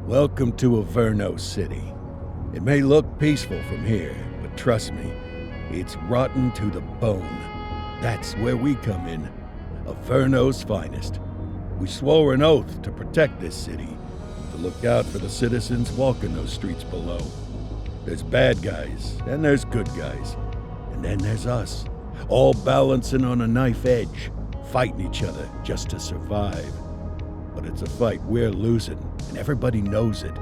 Welcome to Averno City. It may look peaceful from here, but trust me, it's rotten to the bone. That's where we come in. Averno's finest. We swore an oath to protect this city, to look out for the citizens walking those streets below. There's bad guys, and there's good guys. And then there's us, all balancing on a knife edge, fighting each other just to survive. But it's a fight we're losing, and everybody knows it.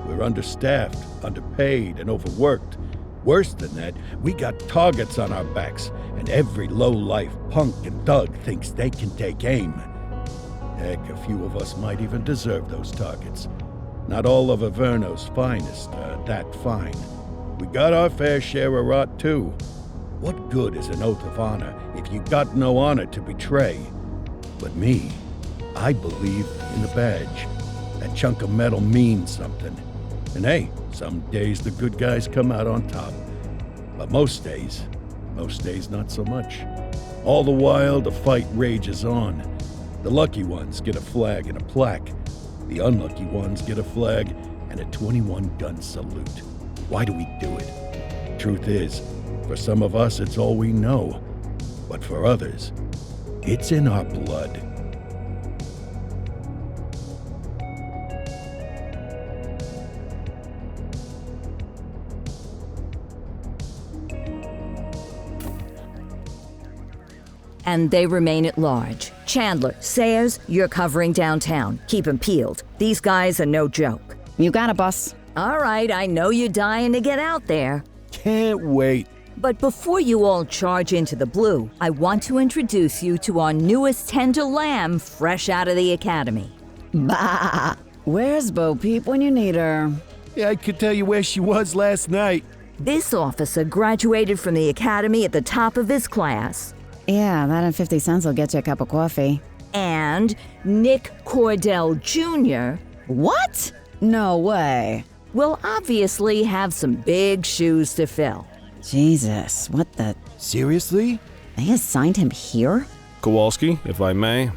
We're understaffed, underpaid, and overworked. Worse than that, we got targets on our backs, and every low-life punk and thug thinks they can take aim. Heck, a few of us might even deserve those targets. Not all of Averno's finest are that fine. We got our fair share of rot, too. What good is an oath of honor if you got no honor to betray? But me, I believe in the badge. That chunk of metal means something. And hey, some days the good guys come out on top. But most days not so much. All the while, the fight rages on. The lucky ones get a flag and a plaque. The unlucky ones get a flag and a 21-gun salute. Why do we do it? Truth is, for some of us, it's all we know. But for others, it's in our blood. And they remain at large. Chandler, Sayers, you're covering downtown. Keep 'em peeled. These guys are no joke. You got it, boss. All right, I know you're dying to get out there. Can't wait. But before you all charge into the blue, I want to introduce you to our newest tender lamb fresh out of the academy. Bah! Where's Bo Peep when you need her? Yeah, I could tell you where she was last night. This officer graduated from the academy at the top of his class. Yeah, that and 50 cents will get you a cup of coffee. And Nick Cordell Jr. What? No way. will obviously have some big shoes to fill. Jesus, what the... Seriously? They assigned him here? Kowalski, if I may,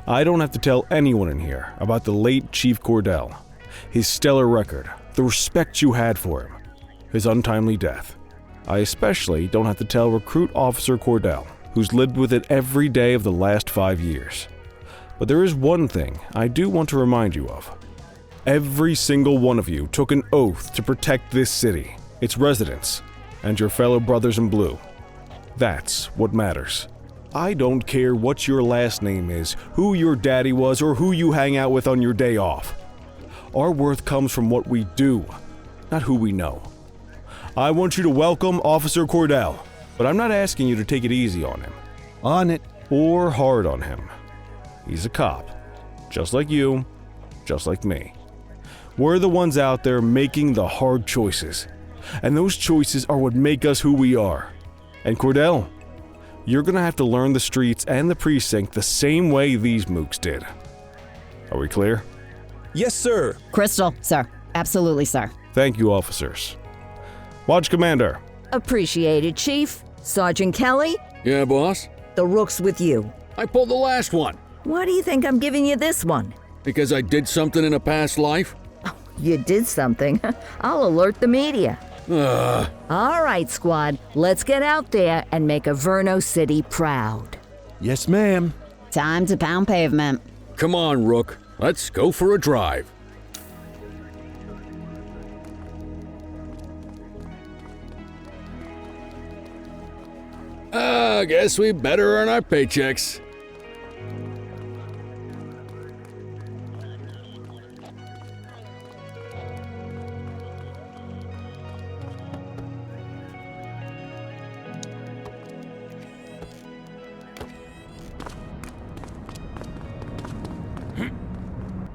I don't have to tell anyone in here about the late Chief Cordell, his stellar record, the respect you had for him, his untimely death. I especially don't have to tell Recruit Officer Cordell, who's lived with it every day of the last 5 years. But there is one thing I do want to remind you of. Every single one of you took an oath to protect this city, its residents, and your fellow brothers in blue. That's what matters. I don't care what your last name is, who your daddy was, or who you hang out with on your day off. Our worth comes from what we do, not who we know. I want you to welcome Officer Cordell, but I'm not asking you to take it easy on him. On it. Or hard on him. He's a cop, just like you, just like me. We're the ones out there making the hard choices, and those choices are what make us who we are. And Cordell, you're gonna have to learn the streets and the precinct the same way these mooks did. Are we clear? Yes, sir. Crystal, sir. Absolutely, sir. Thank you, officers. Watch Commander. Appreciated, Chief. Sergeant Kelly, Yeah, boss? the rook's with you. I pulled the last one. Why do you think I'm giving you this one? Because I did something in a past life? You did something. I'll alert the media. All right, squad. Let's get out there and make Averno City proud. Yes, ma'am. Time to pound pavement. Come on, Rook. Let's go for a drive. I guess we better earn our paychecks.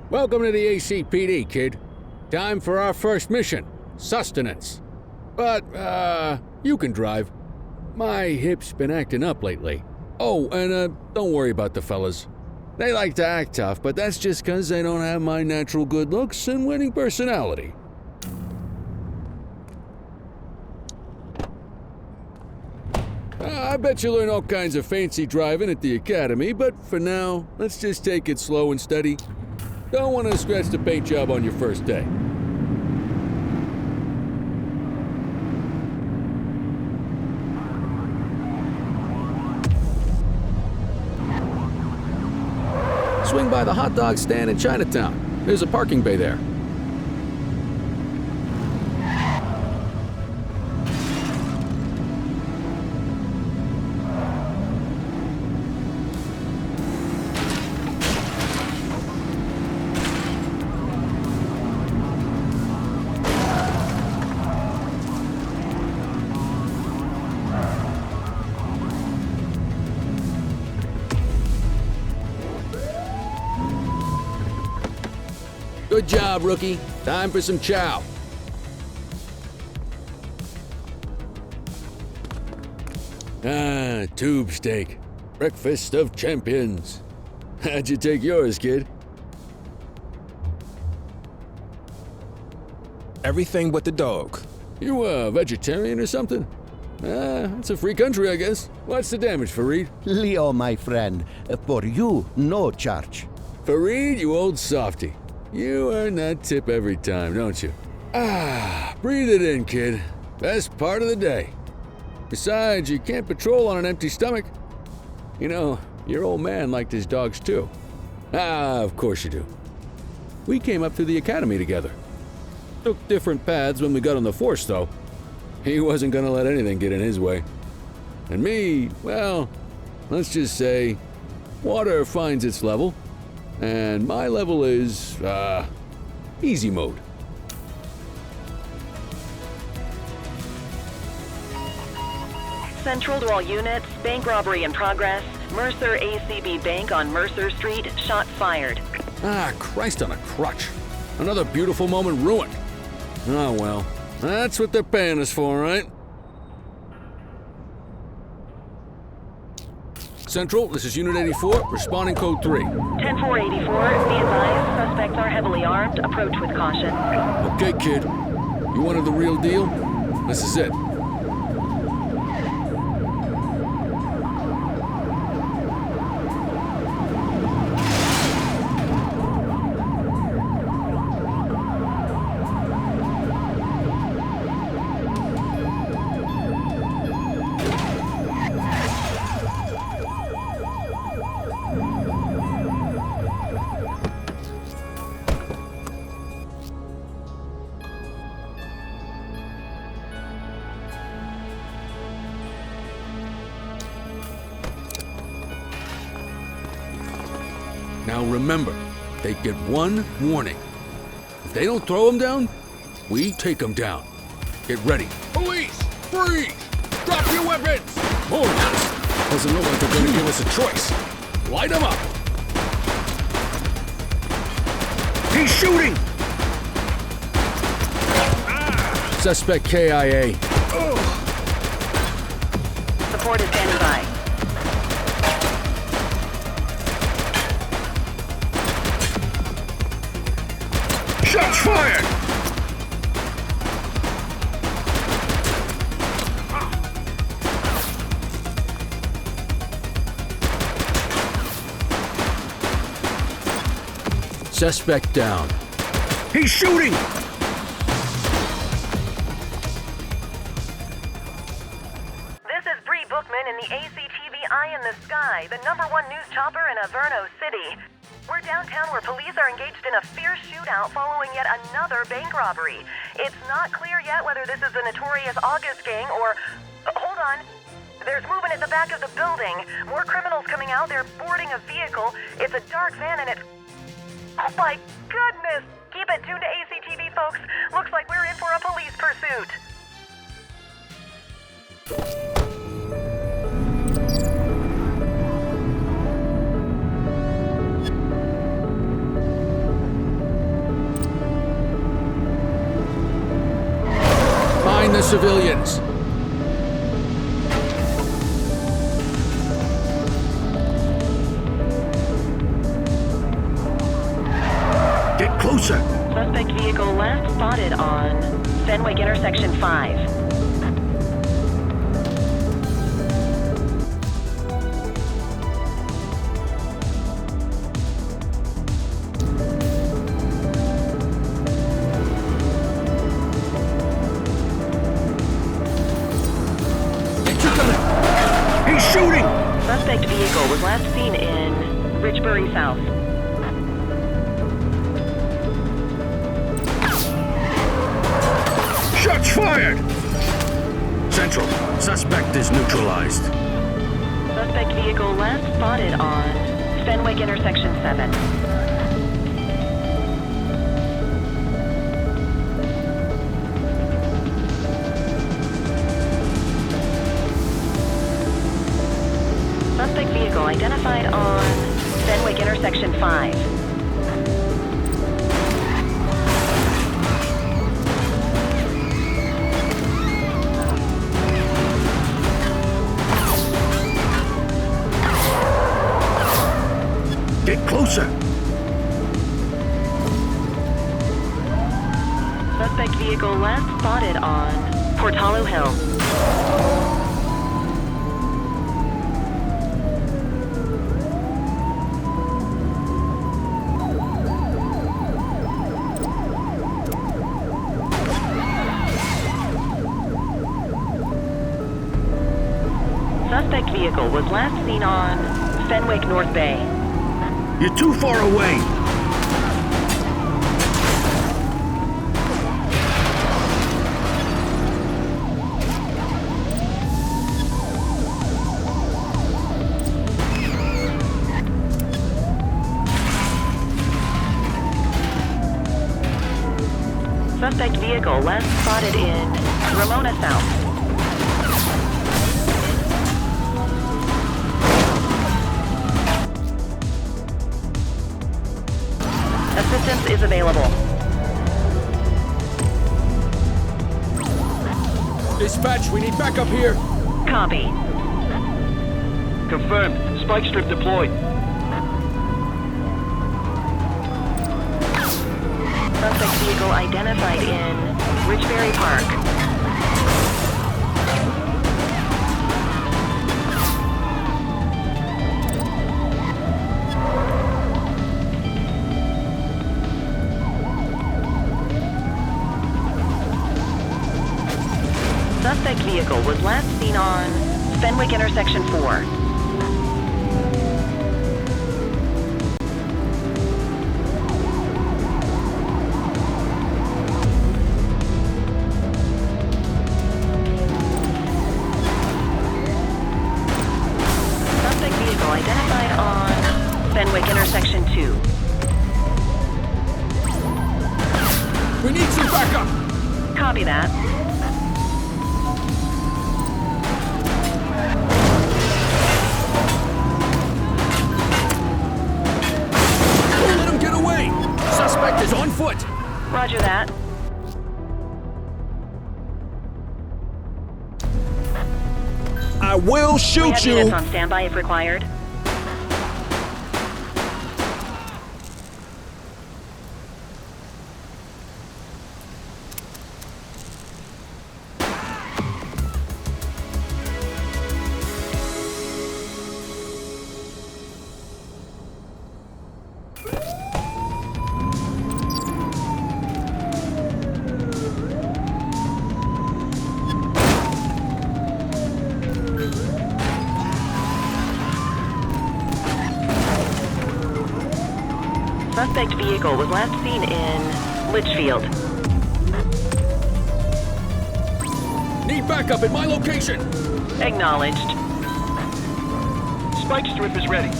Welcome to the ACPD, kid. Time for our first mission, sustenance. But, you can drive. My hip's been acting up lately. Oh, and, don't worry about the fellas. They like to act tough, but that's just 'cause they don't have my natural good looks and winning personality. I bet you learn all kinds of fancy driving at the academy, but for now, let's just take it slow and steady. Don't want to scratch the paint job on your first day. Swing by the hot dog stand in Chinatown. There's a parking bay there. Good job, rookie. Time for some chow. Ah, tube steak. Breakfast of champions. How'd you take yours, kid? Everything but the dog. You a vegetarian or something? It's a free country, I guess. What's the damage, Fareed? Leo, my friend, for you, no charge. Fareed, you old softy. You earn that tip every time, don't you? Breathe it in, kid. Best part of the day. Besides, you can't patrol on an empty stomach. You know, your old man liked his dogs too. Of course you do. We came up through the academy together. Took different paths when we got on the force, though. He wasn't gonna let anything get in his way. And me, well, let's just say, water finds its level. And my level is, easy mode. Central to all units, bank robbery in progress. Mercer ACB Bank on Mercer Street, shots fired. Christ on a crutch. Another beautiful moment ruined. Oh well, that's what they're paying us for, right? Central, this is Unit 84, responding code 3. 10-484, be advised, suspects are heavily armed, approach with caution. Okay, kid. You wanted the real deal? This is it. Now remember, they get one warning. If they don't throw them down, we take them down. Get ready. Police! Freeze! Drop your weapons! Move! Doesn't look like they're gonna give us a choice. Light them up! He's shooting! Suspect KIA. Support is standing by. Shots fired! Suspect down. He's shooting! This is Bree Bookman in the ACTV Eye in the Sky, the #1 news chopper in Averno City. We're downtown where police are engaged in a fierce shootout following yet another bank robbery. It's not clear yet whether this is the notorious August gang or... hold on. There's movement at the back of the building. More criminals coming out. They're boarding a vehicle. It's a dark van and it's... oh my goodness! Keep it tuned to ACTV, folks. Looks like we're in for a police pursuit. Find the civilians. Get closer. Suspect vehicle last spotted on Fenwick intersection 5. last seen in Richbury South. Shots fired! Central, suspect is neutralized. Suspect vehicle last spotted on Fenwick Intersection 7. Suspect vehicle identified on Fenwick Intersection 5. Get closer! Suspect vehicle last spotted on Portalo Hill. Suspect vehicle was last seen on Fenwick North Bay. You're too far away! Suspect vehicle last spotted in Ramona South. Assistance is available. Dispatch, we need backup here. Copy. Confirmed. Spike strip deployed. Suspect vehicle identified in Richbury Park. Suspect vehicle was last seen on Fenwick Intersection 4. Suspect vehicle identified on Fenwick Intersection 2. We need some backup! Copy that. Suspect is on foot! Roger that. I will We shoot have you! units on standby if required. Suspect vehicle was last seen in Litchfield. Need backup at my location! Acknowledged. Spike strip is ready.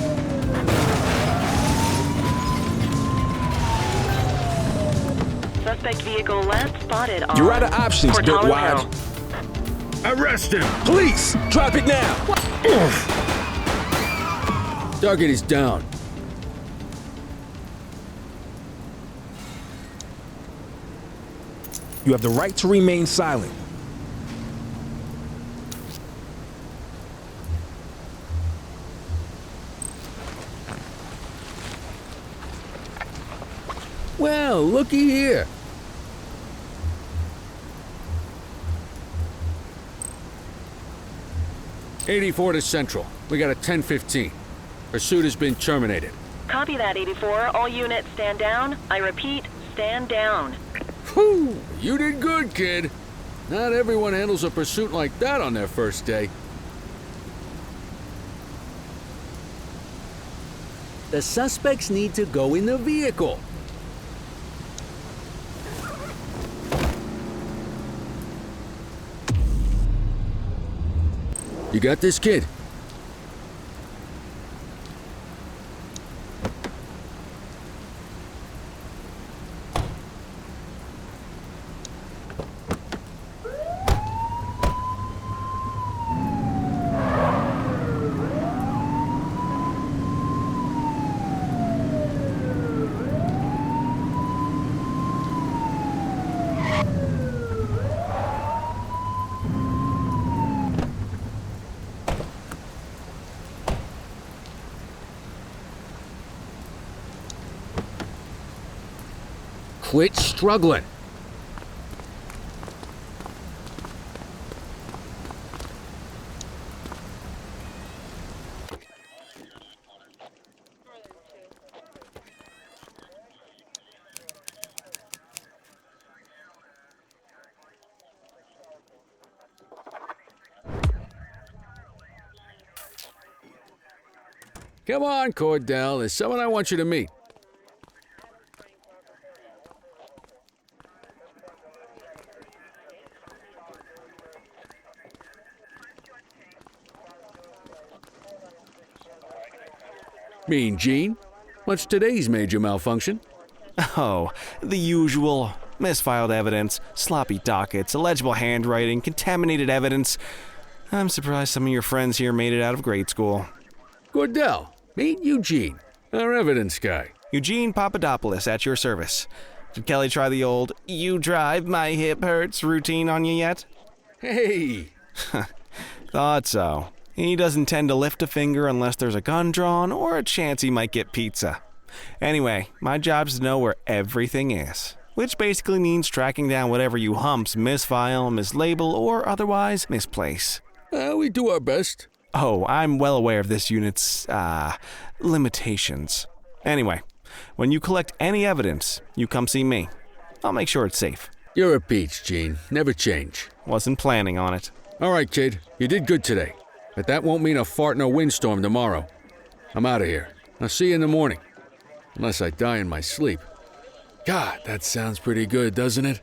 Suspect vehicle last spotted on You're out of options, Portalo Bitwad. Hill. Arrest him! Police! Drop it now! Target is down. You have the right to remain silent. Well, looky here. '84 to Central. We got a 10:15. Pursuit has been terminated. Copy that, 84. All units stand down. I repeat, stand down. Whew! You did good, kid. Not everyone handles a pursuit like that on their first day. The suspects need to go in the vehicle. You got this, kid? Quit struggling. Come on, Cordell. There's someone I want you to meet. Mean Gene? What's today's major malfunction? Oh, the usual. Misfiled evidence, sloppy dockets, illegible handwriting, contaminated evidence. I'm surprised some of your friends here made it out of grade school. Cordell, meet Eugene, our evidence guy. Eugene Papadopoulos at your service. Did Kelly try the old, "you drive, my hip hurts" routine on you yet? Hey! Thought so. He doesn't tend to lift a finger unless there's a gun drawn or a chance he might get pizza. Anyway, my job's to know where everything is, which basically means tracking down whatever you humps misfile, mislabel, or otherwise misplace. We do our best. Oh, I'm well aware of this unit's, limitations. Anyway, when you collect any evidence, you come see me. I'll make sure it's safe. You're a peach, Gene. Never change. Wasn't planning on it. All right, kid. You did good today. But that won't mean a fart in a windstorm tomorrow. I'm out of here. I'll see you in the morning. Unless I die in my sleep. God, that sounds pretty good, doesn't it?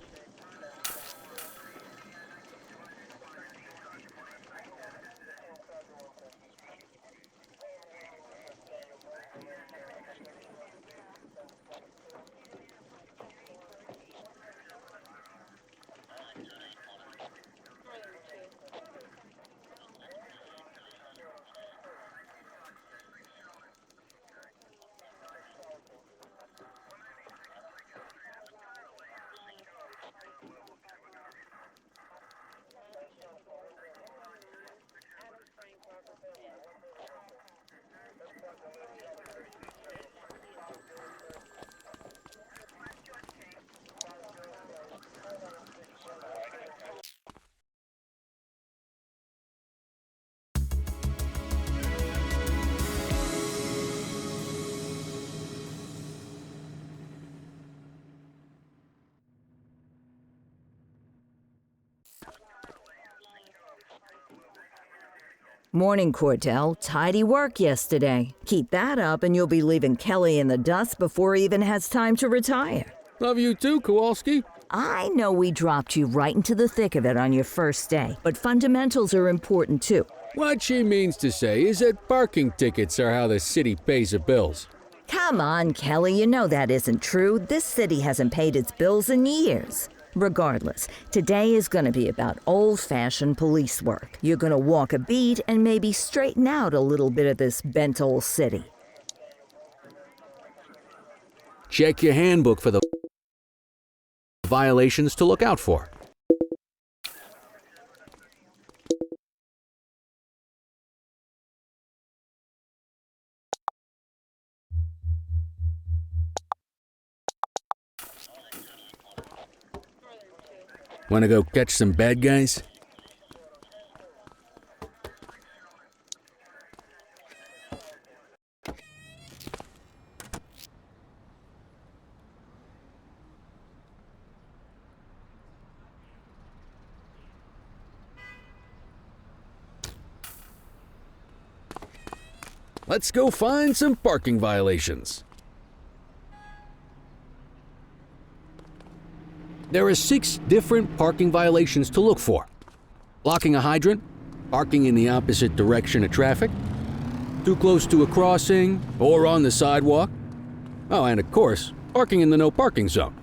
Morning, Cordell. Tidy work yesterday. Keep that up and you'll be leaving Kelly in the dust before he even has time to retire. Love you too, Kowalski. I know we dropped you right into the thick of it on your first day, but fundamentals are important too. What she means to say is that parking tickets are how the city pays the bills. Come on, Kelly, you know that isn't true. This city hasn't paid its bills in years. Regardless, today is going to be about old-fashioned police work. You're going to walk a beat and maybe straighten out a little bit of this bent old city. Check your handbook for the violations to look out for. Want to go catch some bad guys? let's go find some parking violations. There are 6 different parking violations to look for. Blocking a hydrant, parking in the opposite direction of traffic, too close to a crossing or on the sidewalk. Oh, and of course, parking in the no parking zone.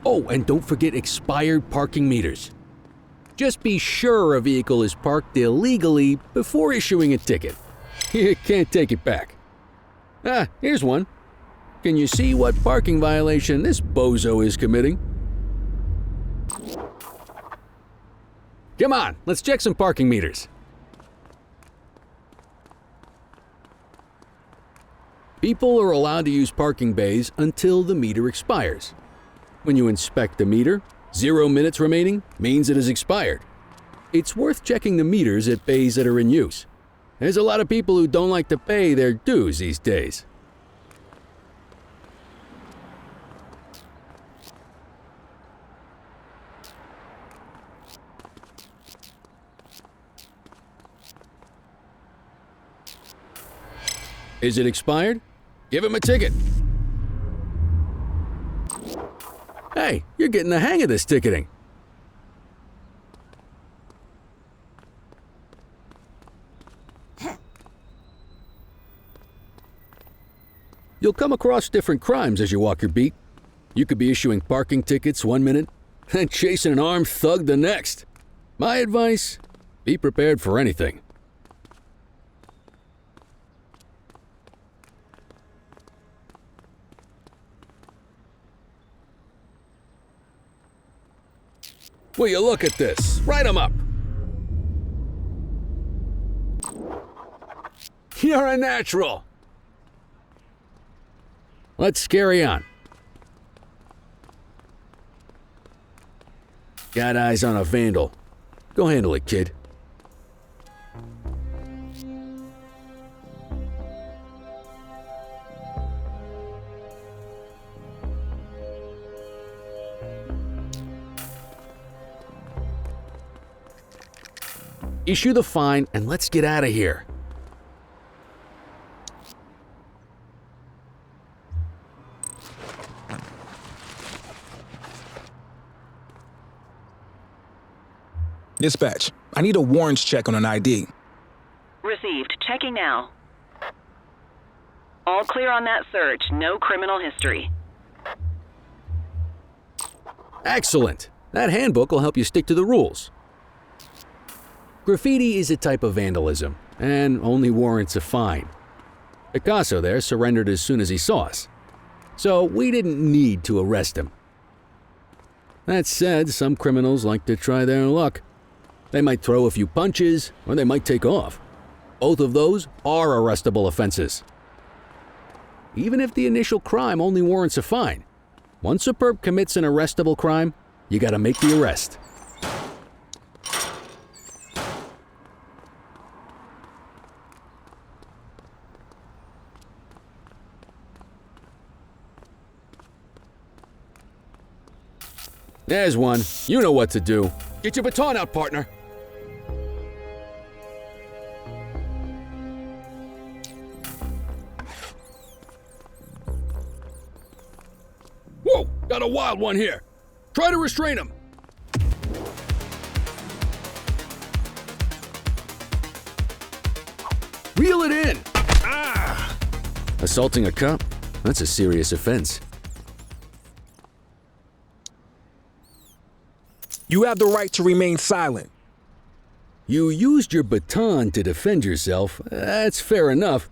Oh, and don't forget expired parking meters. Just be sure a vehicle is parked illegally before issuing a ticket. You can't take it back. Ah, here's one. Can you see what parking violation this bozo is committing? Come on, let's check some parking meters. People are allowed to use parking bays until the meter expires. When you inspect the meter, 0 minutes remaining means it has expired. It's worth checking the meters at bays that are in use. There's a lot of people who don't like to pay their dues these days. Is it expired? Give him a ticket. Hey, you're getting the hang of this ticketing. You'll come across different crimes as you walk your beat. You could be issuing parking tickets 1 minute and chasing an armed thug the next. My advice, be prepared for anything. Will you look at this? Write 'em up. You're a natural. Let's carry on. Got eyes on a vandal. Go handle it, kid. Issue the fine and let's get out of here. Dispatch, I need a warrants check on an ID. Received. Checking now. All clear on that search. No criminal history. Excellent. That handbook will help you stick to the rules. Graffiti is a type of vandalism, and only warrants a fine. Picasso there surrendered as soon as he saw us, so we didn't need to arrest him. That said, some criminals like to try their luck. They might throw a few punches, or they might take off. Both of those are arrestable offenses. Even if the initial crime only warrants a fine, once a perp commits an arrestable crime, you gotta make the arrest. There's one. You know what to do. Get your baton out, partner. Whoa! Got a wild one here. Try to restrain him. Reel it in. Ah! Assaulting a cop? That's a serious offense. You have the right to remain silent. You used your baton to defend yourself. That's fair enough.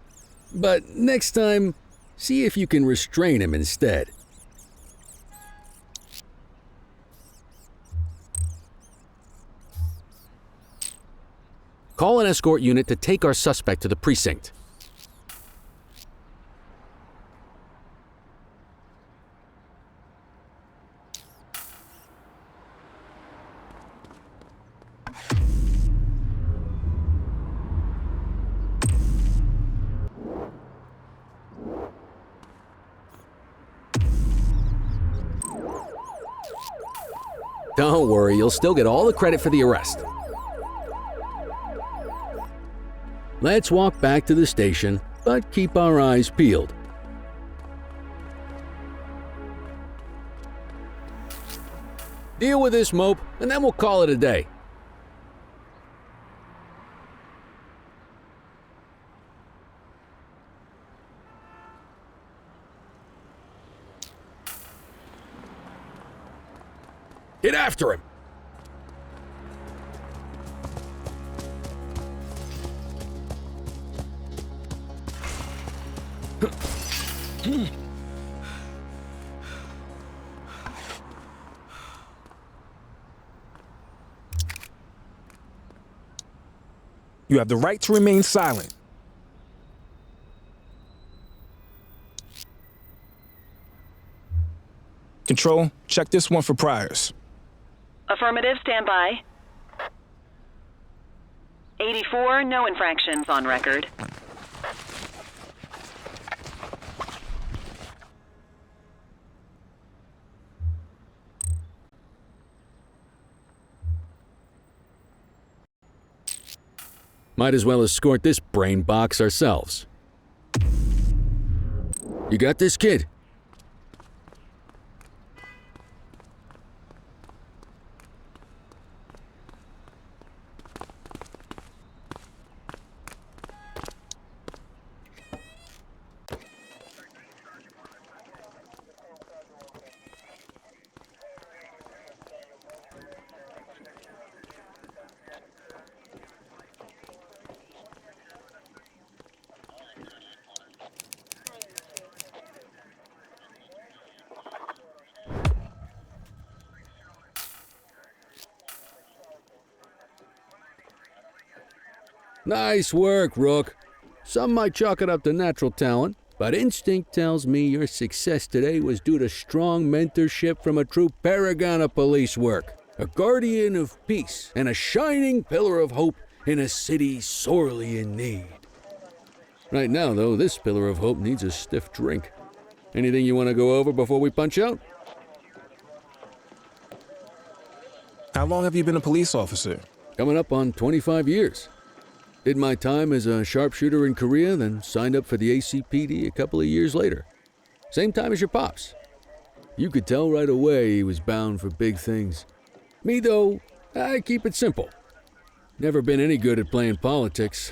But next time, see if you can restrain him instead. Call an escort unit to take our suspect to the precinct. Don't worry, you'll still get all the credit for the arrest. Let's walk back to the station but keep our eyes peeled. Deal with this mope, and then we'll call it a day. Get after him! You have the right to remain silent. Control, check this one for priors. Affirmative, stand by. 84, no infractions on record. Might as well escort this brain box ourselves. You got this, kid? Nice work, Rook. Some might chalk it up to natural talent, but instinct tells me your success today was due to strong mentorship from a true paragon of police work, a guardian of peace, and a shining pillar of hope in a city sorely in need. Right now, though, this pillar of hope needs a stiff drink. Anything you want to go over before we punch out? How long have you been a police officer? Coming up on 25 years. Did my time as a sharpshooter in Korea, then signed up for the ACPD a couple of years later. Same time as your pops. You could tell right away he was bound for big things. Me, though, I keep it simple. Never been any good at playing politics.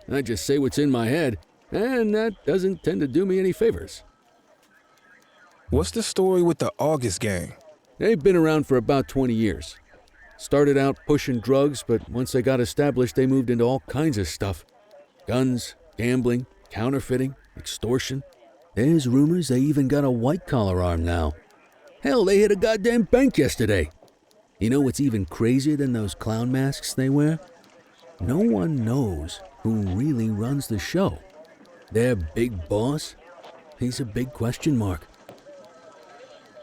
I just say what's in my head, and that doesn't tend to do me any favors. What's the story with the August gang? They've been around for about 20 years. Started out pushing drugs, but once they got established, they moved into all kinds of stuff. Guns, gambling, counterfeiting, extortion. There's rumors they even got a white-collar arm now. Hell, they hit a goddamn bank yesterday. You know what's even crazier than those clown masks they wear? No one knows who really runs the show. Their big boss? He's a big question mark.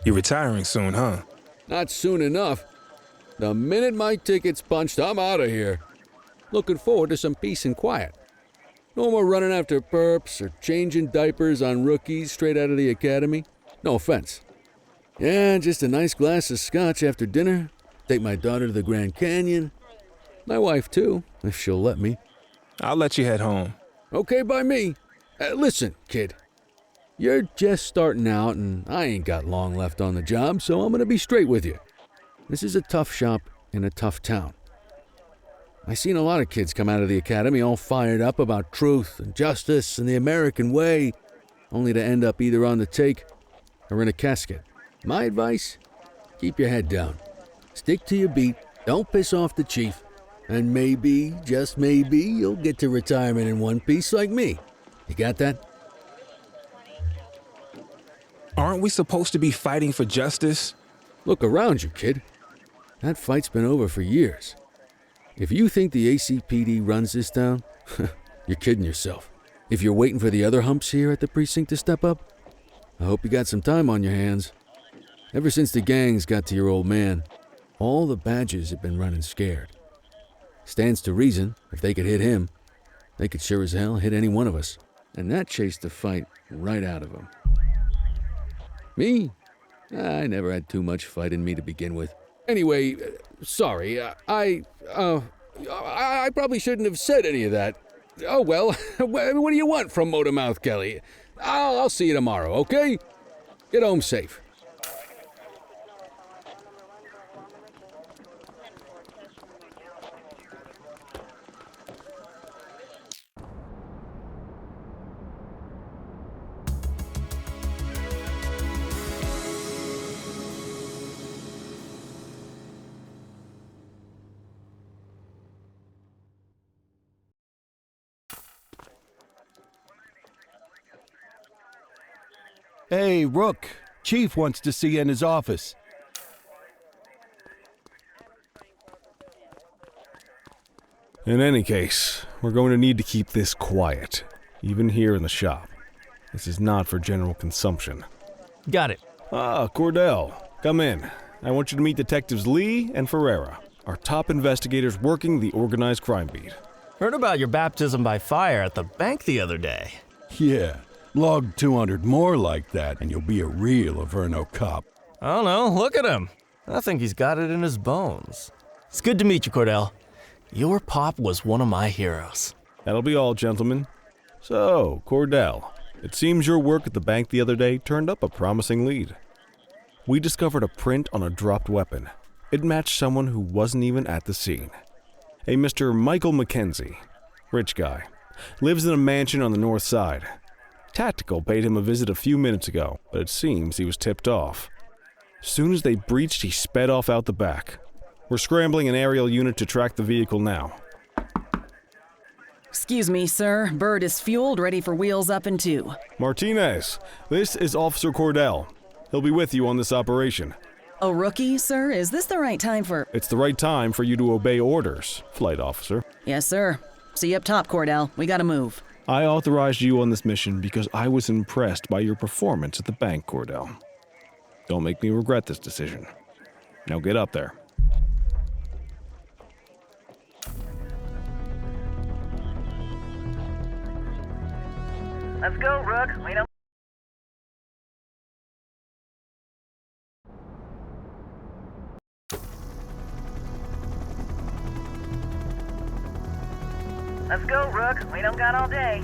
You're retiring soon, huh? Not soon enough. The minute my ticket's punched, I'm out of here. Looking forward to some peace and quiet. No more running after perps or changing diapers on rookies straight out of the academy. No offense. Yeah, just a nice glass of scotch after dinner. Take my daughter to the Grand Canyon. My wife, too, if she'll let me. I'll let you head home. Okay by me. Listen, kid. You're just starting out, and I ain't got long left on the job, so I'm gonna be straight with you. This is a tough shop in a tough town. I seen a lot of kids come out of the academy all fired up about truth and justice and the American way, only to end up either on the take or in a casket. My advice? Keep your head down. Stick to your beat, don't piss off the chief, and maybe, just maybe, you'll get to retirement in one piece like me. You got that? Aren't we supposed to be fighting for justice? Look around you, kid. That fight's been over for years. If you think the ACPD runs this town, you're kidding yourself. If you're waiting for the other humps here at the precinct to step up, I hope you got some time on your hands. Ever since the gangs got to your old man, all the badges have been running scared. Stands to reason, if they could hit him, they could sure as hell hit any one of us. And that chased the fight right out of them. Me? I never had too much fight in me to begin with. Anyway, sorry, I probably shouldn't have said any of that. Oh, well, what do you want from Motormouth Kelly? I'll see you tomorrow, okay? Get home safe. Hey, Rook. Chief wants to see you in his office. In any case, we're going to need to keep this quiet, even here in the shop. This is not for general consumption. Got it. Ah, Cordell, come in. I want you to meet Detectives Lee and Ferreira, our top investigators working the organized crime beat. Heard about your baptism by fire at the bank the other day. Yeah, log 200 more like that and you'll be a real Averno cop. I don't know, look at him. I think he's got it in his bones. It's good to meet you, Cordell. Your pop was one of my heroes. That'll be all, gentlemen. So, Cordell, it seems your work at the bank the other day turned up a promising lead. We discovered a print on a dropped weapon. It matched someone who wasn't even at the scene. A Mr. Michael McKenzie, rich guy, lives in a mansion on the north side. Tactical paid him a visit a few minutes ago, but it seems he was tipped off. Soon as they breached, he sped off out the back. We're scrambling an aerial unit to track the vehicle now. Excuse me, sir. Bird is fueled, ready for wheels up in 2. Martinez, this is Officer Cordell. He'll be with you on this operation. A rookie, sir? Is this the right time for... It's the right time for you to obey orders, Flight Officer. Yes, sir. See you up top, Cordell. We gotta move. I authorized you on this mission because I was impressed by your performance at the bank, Cordell. Don't make me regret this decision. Now get up there. Let's go, Rook. We don't... Let's go, Rook. We don't got all day.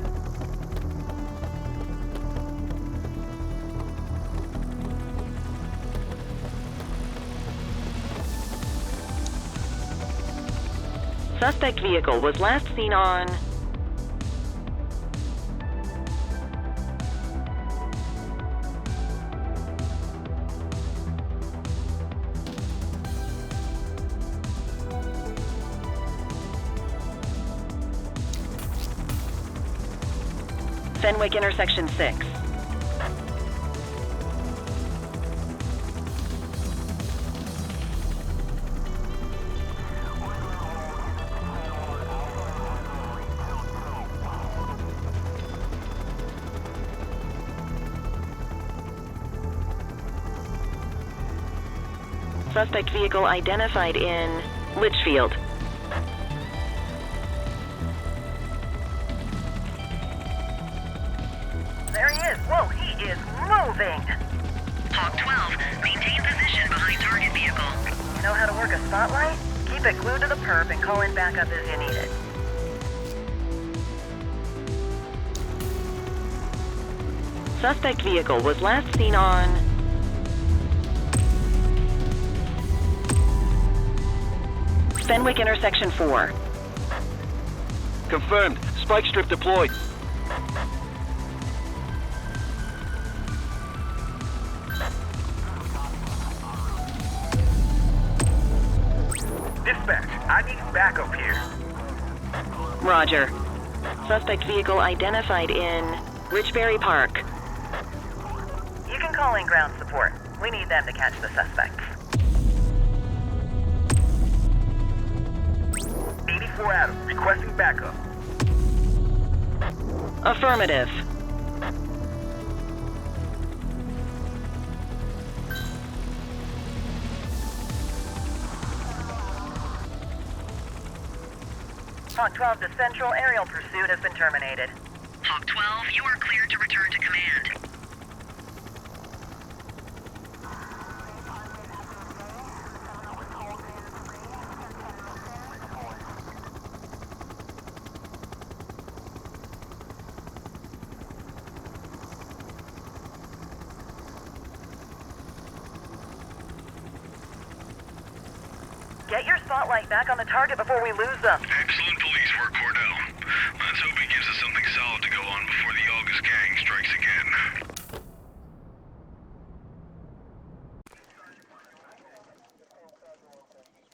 Suspect vehicle was last seen on... Fenwick intersection 6. Suspect vehicle identified in Litchfield. There he is. Whoa, he is moving. Hawk 12, maintain position behind target vehicle. You know how to work a spotlight? Keep it glued to the perp and call in backup as you need it. Suspect vehicle was last seen on... Fenwick intersection 4. Confirmed. Spike strip deployed. Dispatch, I need backup here. Roger. Suspect vehicle identified in Richberry Park. You can call in ground support. We need them to catch the suspects. 84 Adam, requesting backup. Affirmative. Hawk 12 to Central, aerial pursuit has been terminated. Hawk 12, you are cleared to return to command. Get your spotlight back on the target before we lose them. Excellent police work, Cordell. Let's hope he gives us something solid to go on before the August gang strikes again.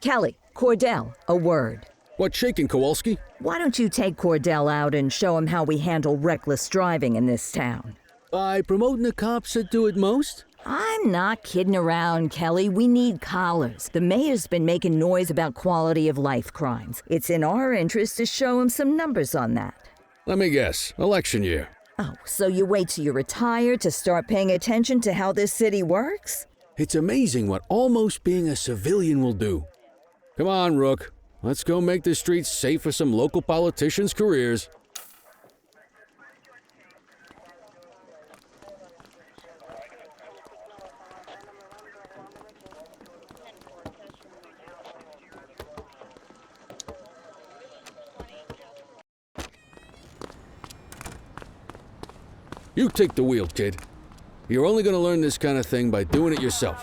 Kelly, Cordell, a word. What's shaking, Kowalski? Why don't you take Cordell out and show him how we handle reckless driving in this town? By promoting the cops that do it most? I'm not kidding around, Kelly. We need collars. The mayor's been making noise about quality of life crimes. It's in our interest to show him some numbers on that. Let me guess. Election year. Oh, so you wait till you retire to start paying attention to how this city works? It's amazing what almost being a civilian will do. Come on, Rook. Let's go make the streets safe for some local politicians' careers. You take the wheel, kid. You're only going to learn this kind of thing by doing it yourself.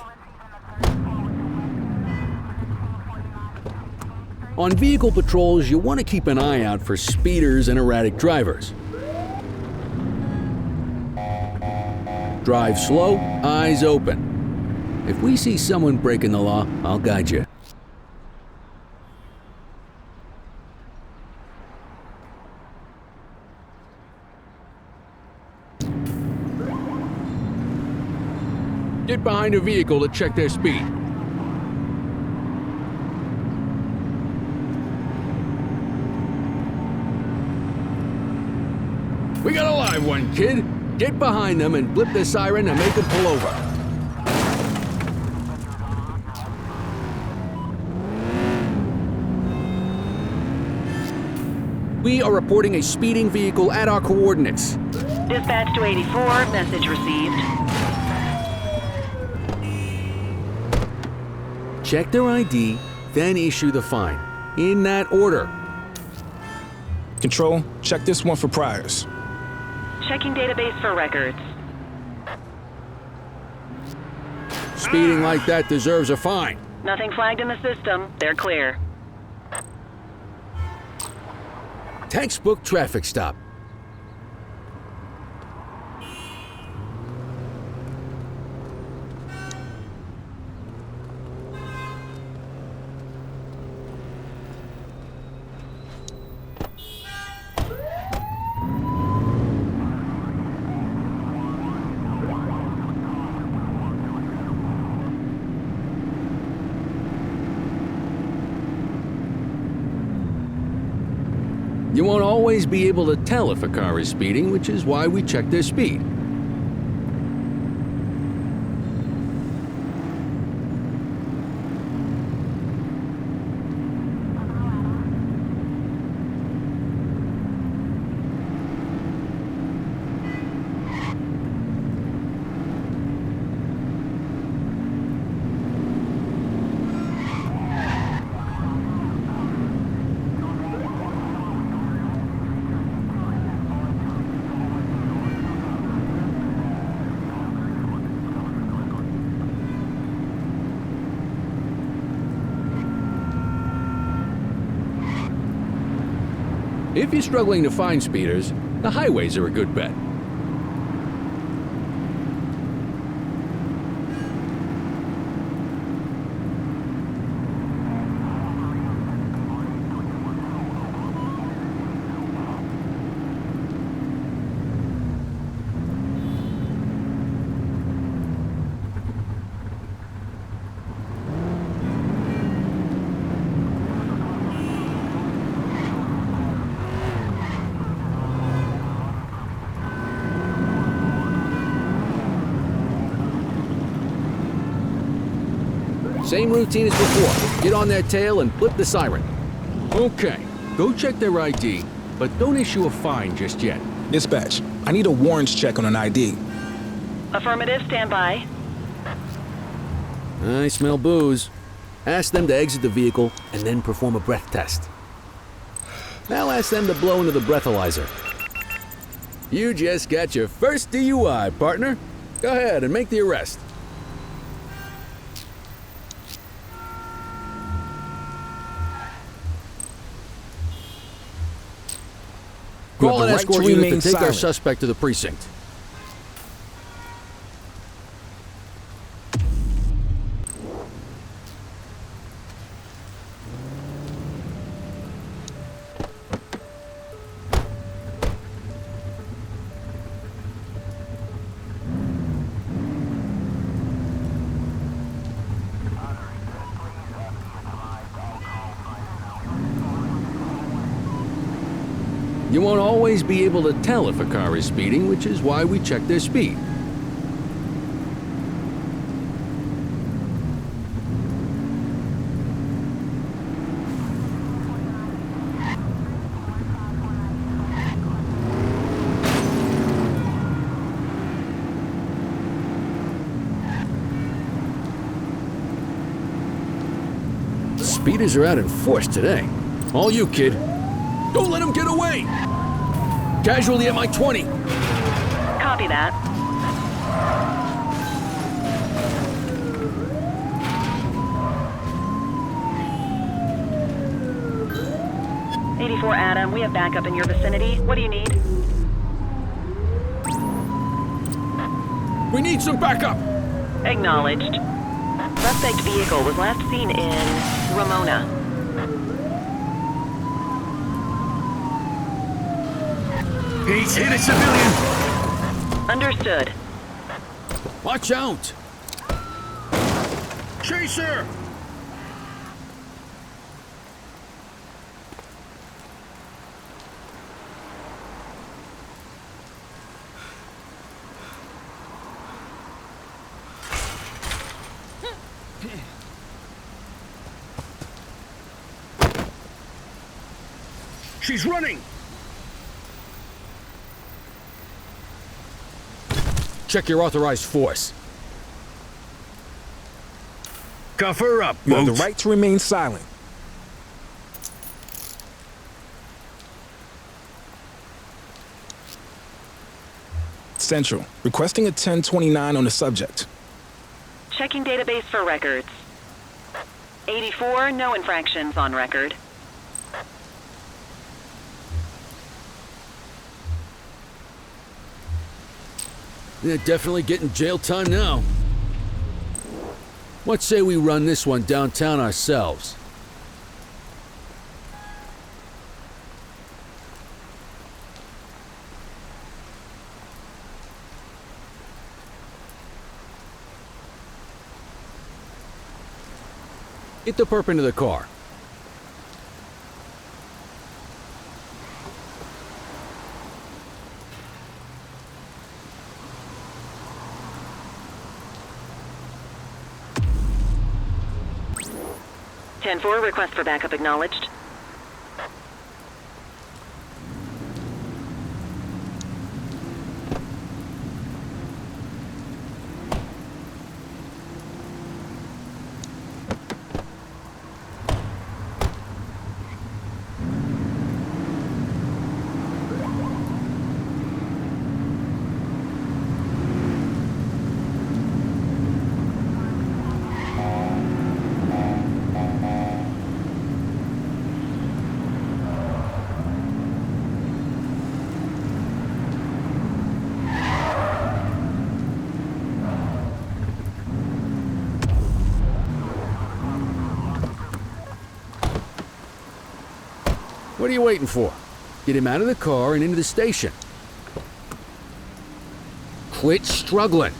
On vehicle patrols, you want to keep an eye out for speeders and erratic drivers. Drive slow, eyes open. If we see someone breaking the law, I'll guide you. Get behind a vehicle to check their speed. We got a live one, kid. Get behind them and blip the siren to make them pull over. We are reporting a speeding vehicle at our coordinates. Dispatch to 84, message received. Check their ID, then issue the fine. In that order. Control, check this one for priors. Checking database for records. Speeding like that deserves a fine. Nothing flagged in the system. They're clear. Textbook traffic stop. You won't always be able to tell if a car is speeding, which is why we check their speed. If you're struggling to find speeders, the highways are a good bet. Same routine as before. Get on their tail and flip the siren. Okay, go check their ID, but don't issue a fine just yet. Dispatch, I need a warrants check on an ID. Affirmative, stand by. I smell booze. Ask them to exit the vehicle and then perform a breath test. Now ask them to blow into the breathalyzer. You just got your first DUI, partner. Go ahead and make the arrest. Call an right escort to unit remain to take our silent. suspect to the precinct. You won't always be able to tell if a car is speeding, which is why we check their speed. Speeders are out in force today. All you, kid. Don't let him get away! Casualty at my 20. Copy that. Adam, we have backup in your vicinity. What do you need? We need some backup! Acknowledged. Suspect vehicle was last seen in Ramona. He's hit a civilian! Understood. Watch out! Chaser! She's running! Check your authorized force. Cuff her up, you have the right to remain silent. Central, requesting a 1029 on the subject. Checking database for records. 84, no infractions on record. They're definitely getting jail time now. Let's say we run this one downtown ourselves. Get the perp into the car. Ten-4, request for backup acknowledged. What are you waiting for? Get him out of the car and into the station. Quit struggling.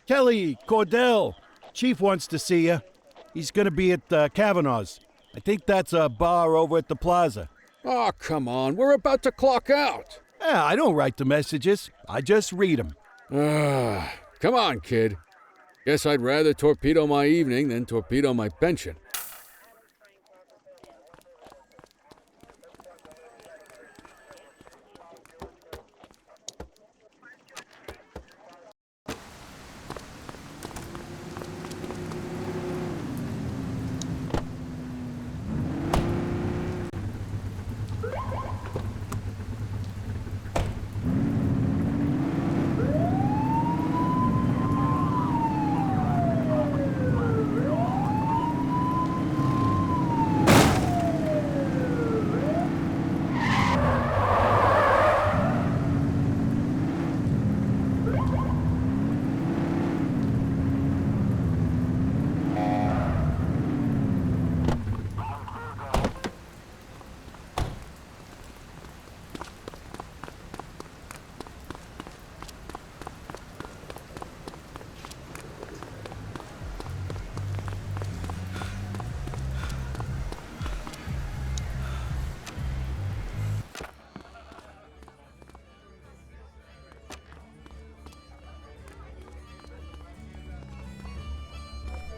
Kelly, Cordell, Chief wants to see you. He's gonna be at Kavanaugh's. I think that's a bar over at the plaza. Oh, come on. We're about to clock out. Yeah, I don't write the messages. I just read them. Come on, kid. Guess I'd rather torpedo my evening than torpedo my pension.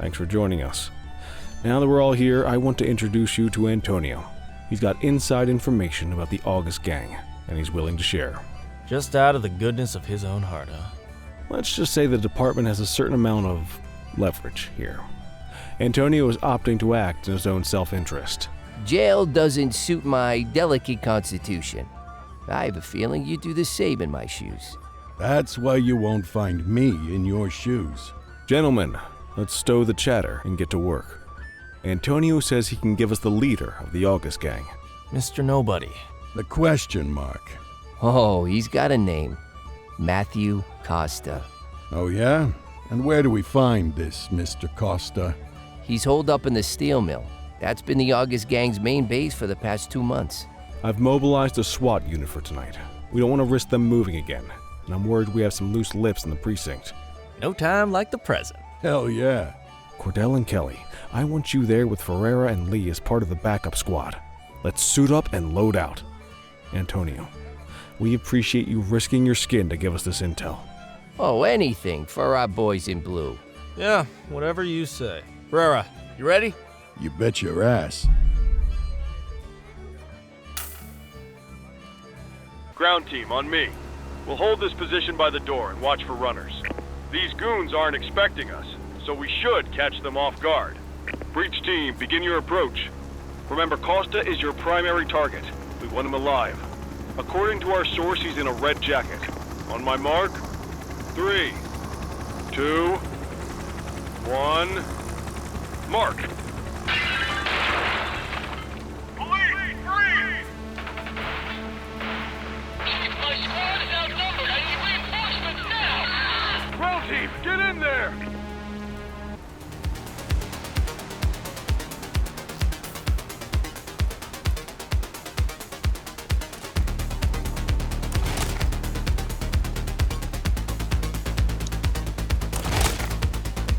Thanks for joining us. Now that we're all here, I want to introduce you to Antonio. He's got inside information about the August gang, and he's willing to share. Just out of the goodness of his own heart, huh? Let's just say the department has a certain amount of leverage here. Antonio is opting to act in his own self-interest. Jail doesn't suit my delicate constitution. I have a feeling you do the same in my shoes. That's why you won't find me in your shoes. Gentlemen, let's stow the chatter and get to work. Antonio says he can give us the leader of the August gang. Mr. Nobody. The question mark. Oh, he's got a name. Matthew Costa. Oh yeah? And where do we find this Mr. Costa? He's holed up in the steel mill. That's been the August gang's main base for the past 2 months. I've mobilized a SWAT unit for tonight. We don't want to risk them moving again, and I'm worried we have some loose lips in the precinct. No time like the present. Hell yeah. Cordell and Kelly, I want you there with Ferreira and Lee as part of the backup squad. Let's suit up and load out. Antonio, we appreciate you risking your skin to give us this intel. Oh, anything for our boys in blue. Yeah, whatever you say. Ferreira, you ready? You bet your ass. Ground team, on me. We'll hold this position by the door and watch for runners. These goons aren't expecting us, so we should catch them off guard. Breach team, begin your approach. Remember, Costa is your primary target. We want him alive. According to our source, he's in a red jacket. On my mark, 3, 2, 1, mark. Ground team, get in there!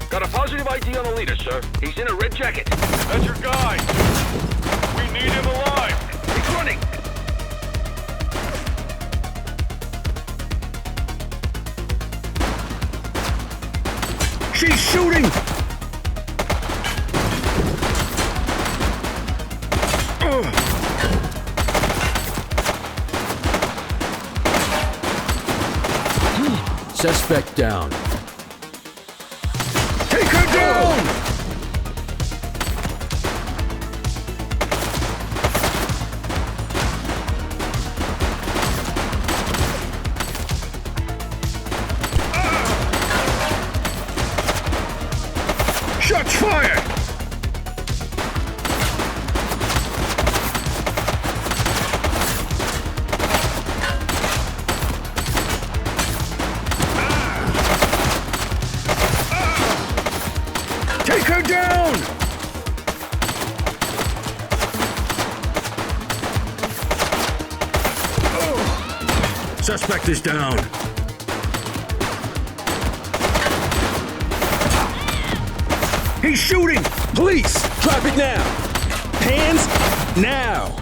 Got a positive ID on the leader, sir. He's in a red jacket. That's your guy. We need him alive. He's running. She's shooting! Suspect down. Take her down! Shots fired! Take her down! Suspect is down. He's shooting! Police, drop it now. Hands now.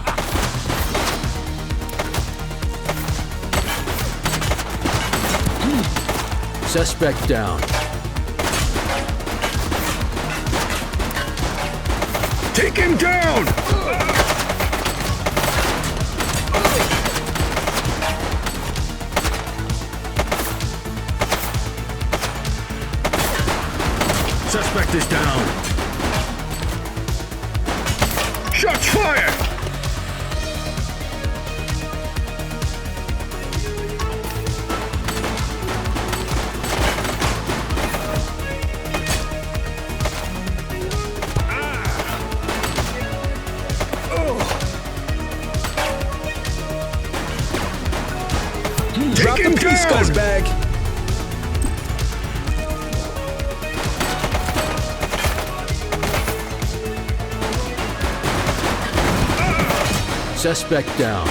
Suspect down. Take him down! Suspect is down. Shots fired! Drop Take him the piece, down! scuzzbag. Suspect down.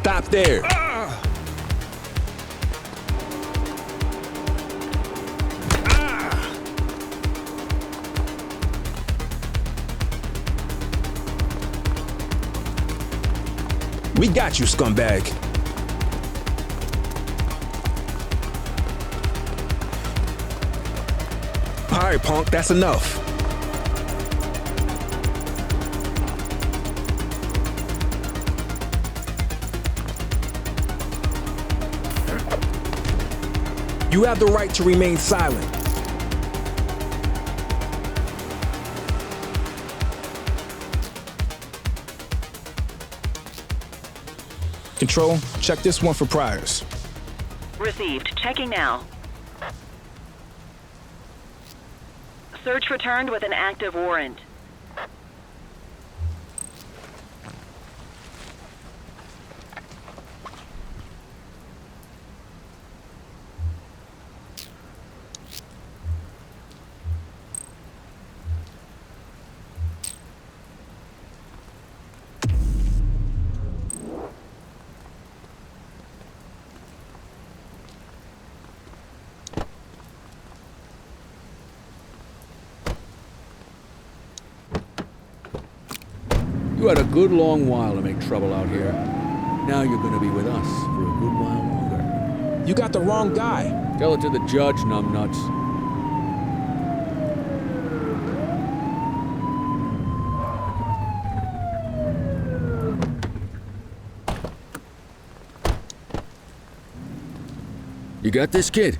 Stop there. We got you, scumbag. All right, punk, that's enough. You have the right to remain silent. Control, check this one for priors. Received. Checking now. Search returned with an active warrant. You had a good long while to make trouble out here. Now you're gonna be with us for a good while longer. You got the wrong guy. Tell it to the judge, numbnuts. You got this, kid?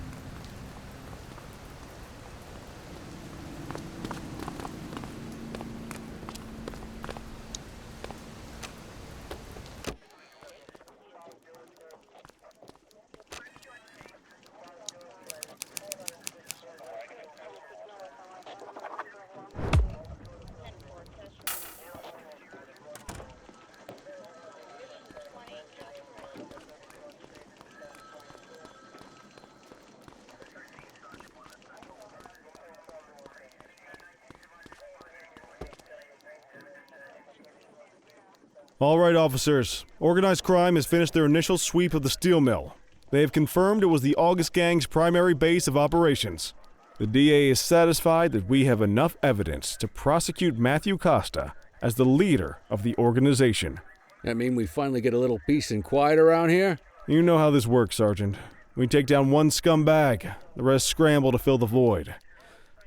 All right, officers. Organized crime has finished their initial sweep of the steel mill. They have confirmed it was the August Gang's primary base of operations. The DA is satisfied that we have enough evidence to prosecute Matthew Costa as the leader of the organization. That mean we finally get a little peace and quiet around here? You know how this works, Sergeant. We take down one scumbag, the rest scramble to fill the void.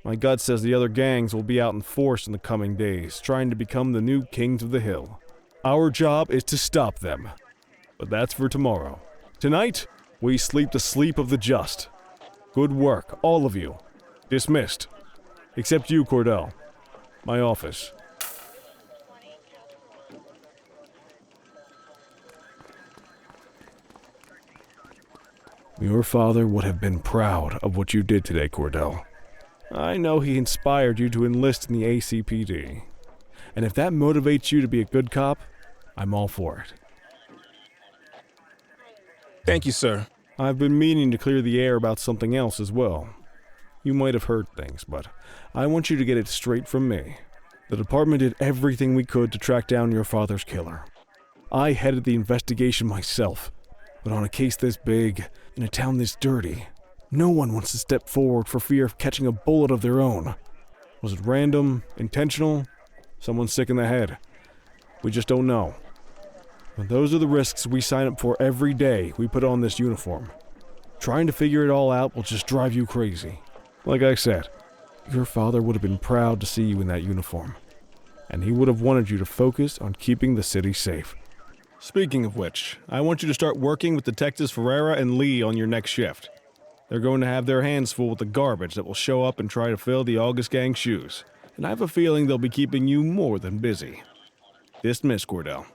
My gut says the other gangs will be out in force in the coming days, trying to become the new kings of the hill. Our job is to stop them. But that's for tomorrow. Tonight, we sleep the sleep of the just. Good work, all of you. Dismissed. Except you, Cordell. My office. Your father would have been proud of what you did today, Cordell. I know he inspired you to enlist in the ACPD. And if that motivates you to be a good cop, I'm all for it. Thank you, sir. I've been meaning to clear the air about something else as well. You might have heard things, but I want you to get it straight from me. The department did everything we could to track down your father's killer. I headed the investigation myself, but on a case this big, in a town this dirty, no one wants to step forward for fear of catching a bullet of their own. Was it random, intentional, someone sick in the head? We just don't know. But those are the risks we sign up for every day we put on this uniform. Trying to figure it all out will just drive you crazy. Like I said, your father would have been proud to see you in that uniform. And he would have wanted you to focus on keeping the city safe. Speaking of which, I want you to start working with Detectives Ferreira and Lee on your next shift. They're going to have their hands full with the garbage that will show up and try to fill the August Gang's shoes. And I have a feeling they'll be keeping you more than busy. Dismiss, Cordell.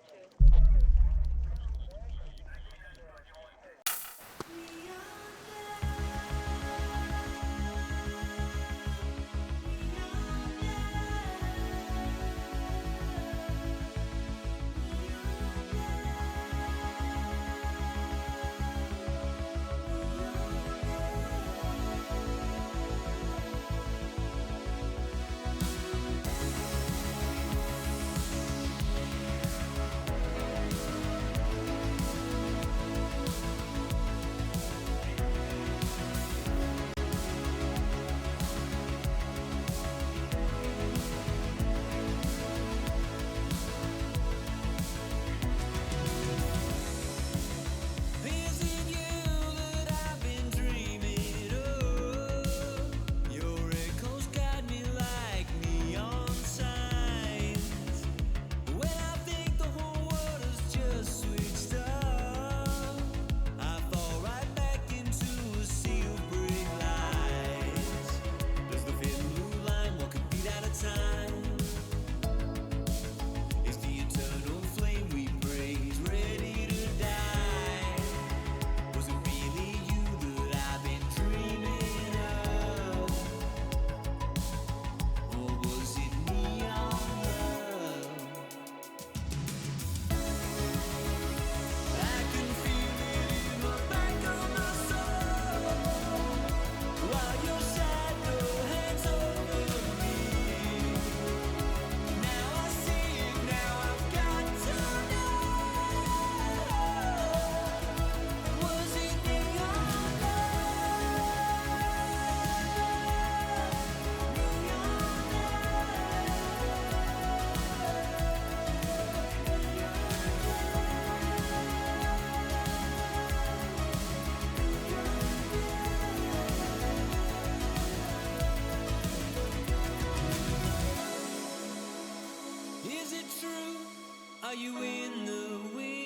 Are you in the wind?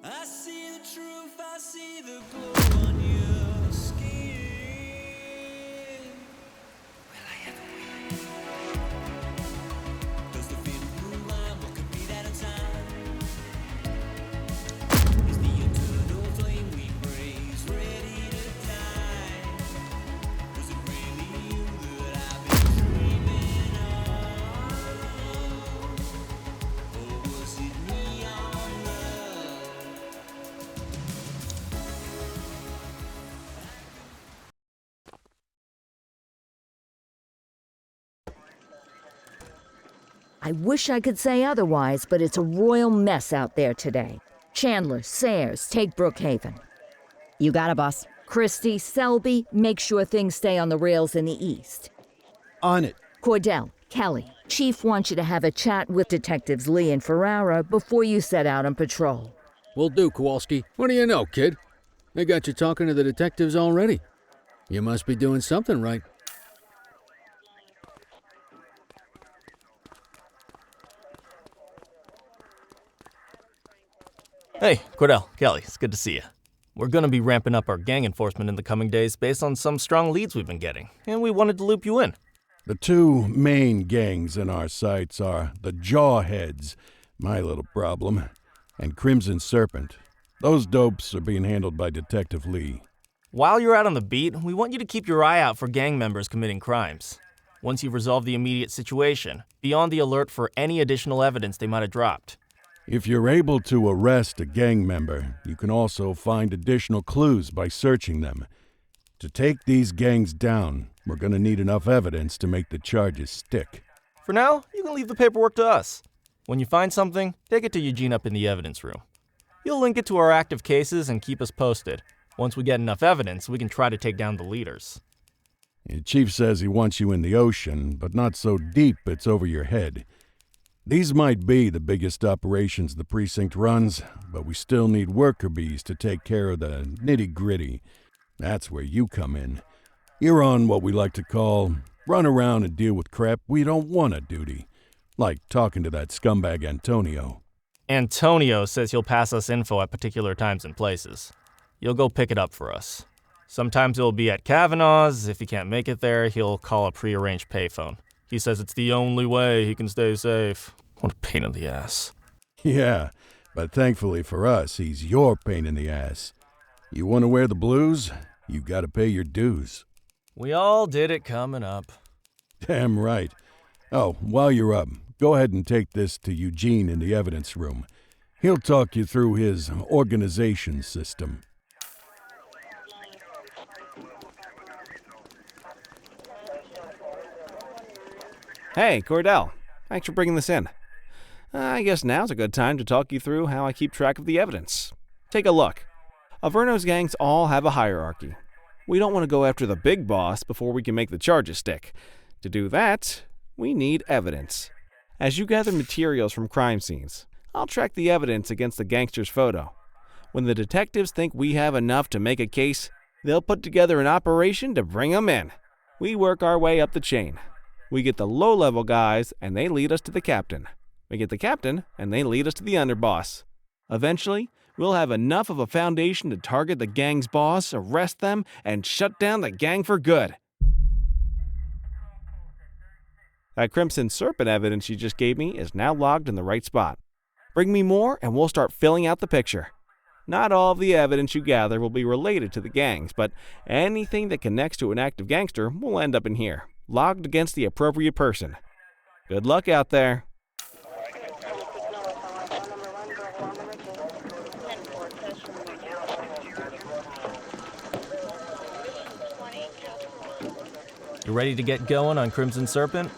I see the truth, I see the glow on your skin. Will I ever win? Does the feeling move on? What could be that in time? Is the eternal flame we praise ready to die? Was it really you that I've been dreaming of? Or was it neon love? I wish I could say otherwise, but it's a royal mess out there today. Chandler, Sayers, take Brookhaven. You got it, boss. Christie, Selby, make sure things stay on the rails in the east. On it. Cordell, Kelly, Chief wants you to have a chat with Detectives Lee and Ferrara before you set out on patrol. Will do, Kowalski. What do you know, kid? They got you talking to the detectives already. You must be doing something right. Hey, Cordell, Kelly, it's good to see you. We're gonna be ramping up our gang enforcement in the coming days based on some strong leads we've been getting, and we wanted to loop you in. The two main gangs in our sights are the Jawheads, my little problem, and Crimson Serpent. Those dopes are being handled by Detective Lee. While you're out on the beat, we want you to keep your eye out for gang members committing crimes. Once you've resolved the immediate situation, be on the alert for any additional evidence they might have dropped. If you're able to arrest a gang member, you can also find additional clues by searching them. To take these gangs down, we're going to need enough evidence to make the charges stick. For now, you can leave the paperwork to us. When you find something, take it to Eugene up in the evidence room. He'll link it to our active cases and keep us posted. Once we get enough evidence, we can try to take down the leaders. The chief says he wants you in the ocean, but not so deep it's over your head. These might be the biggest operations the precinct runs, but we still need worker bees to take care of the nitty-gritty. That's where you come in. You're on what we like to call run around and deal with crap we don't want to duty, like talking to that scumbag Antonio. Antonio says he'll pass us info at particular times and places. You'll go pick it up for us. Sometimes it'll be at Kavanaugh's. If he can't make it there, he'll call a prearranged payphone. He says it's the only way he can stay safe. What a pain in the ass. Yeah, but thankfully for us, he's your pain in the ass. You want to wear the blues? You gotta pay your dues. We all did it coming up. Damn right. Oh, while you're up, go ahead and take this to Eugene in the evidence room. He'll talk you through his organization system. Hey, Cordell. Thanks for bringing this in. I guess now's a good time to talk you through how I keep track of the evidence. Take a look. Averno's gangs all have a hierarchy. We don't want to go after the big boss before we can make the charges stick. To do that, we need evidence. As you gather materials from crime scenes, I'll track the evidence against the gangster's photo. When the detectives think we have enough to make a case, they'll put together an operation to bring them in. We work our way up the chain. We get the low-level guys, and they lead us to the captain. We get the captain, and they lead us to the underboss. Eventually, we'll have enough of a foundation to target the gang's boss, arrest them, and shut down the gang for good. That Crimson Serpent evidence you just gave me is now logged in the right spot. Bring me more, and we'll start filling out the picture. Not all of the evidence you gather will be related to the gangs, but anything that connects to an active gangster will end up in here, logged against the appropriate person. Good luck out there. You ready to get going on Crimson Serpent?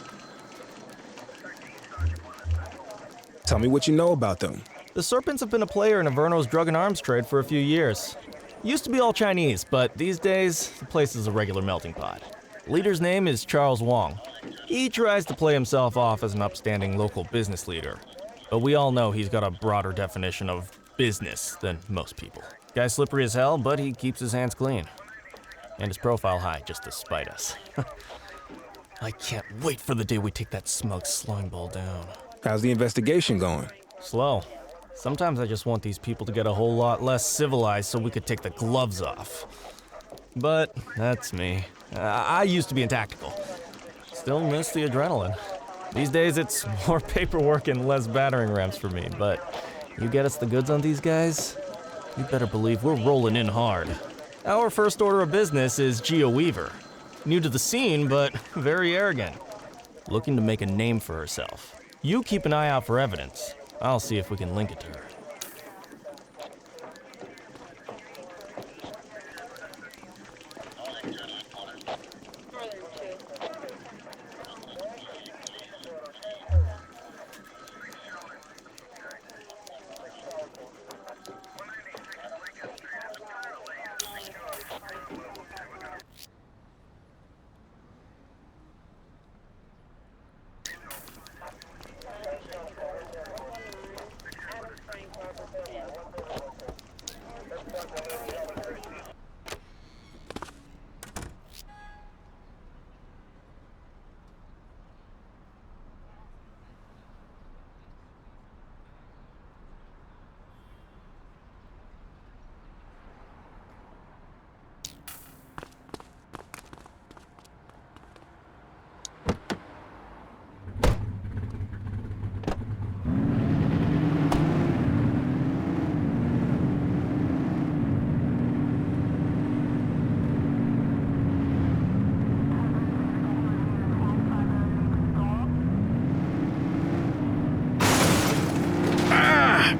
Tell me what you know about them. The Serpents have been a player in Averno's drug and arms trade for a few years. Used to be all Chinese, but these days, the place is a regular melting pot. Leader's name is Charles Wong. He tries to play himself off as an upstanding local business leader, but we all know he's got a broader definition of business than most people. Guy's slippery as hell, but he keeps his hands clean. And his profile high just to spite us. I can't wait for the day we take that smug slime ball down. How's the investigation going? Slow. Sometimes I just want these people to get a whole lot less civilized so we could take the gloves off. But that's me. I used to be in tactical. Still miss the adrenaline. These days it's more paperwork and less battering rams for me, but you get us the goods on these guys, you better believe we're rolling in hard. Our first order of business is Gia Weaver. New to the scene, but very arrogant. Looking to make a name for herself. You keep an eye out for evidence. I'll see if we can link it to her.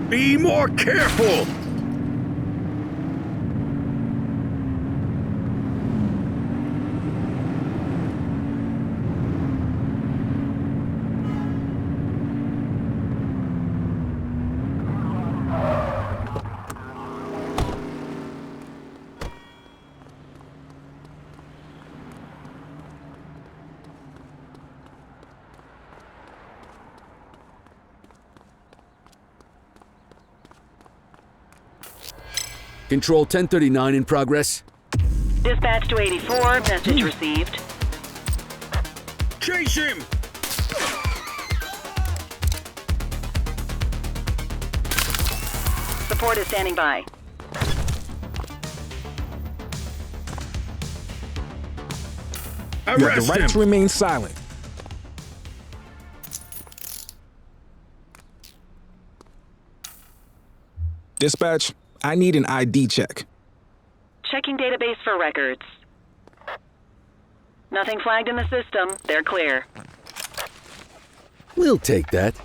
Be more careful! Control 1039 in progress. Dispatch to 84, message received. Chase him! Support is standing by. You have the right to remain silent. Dispatch, I need an ID check. Checking database for records. Nothing flagged in the system. They're clear. We'll take that.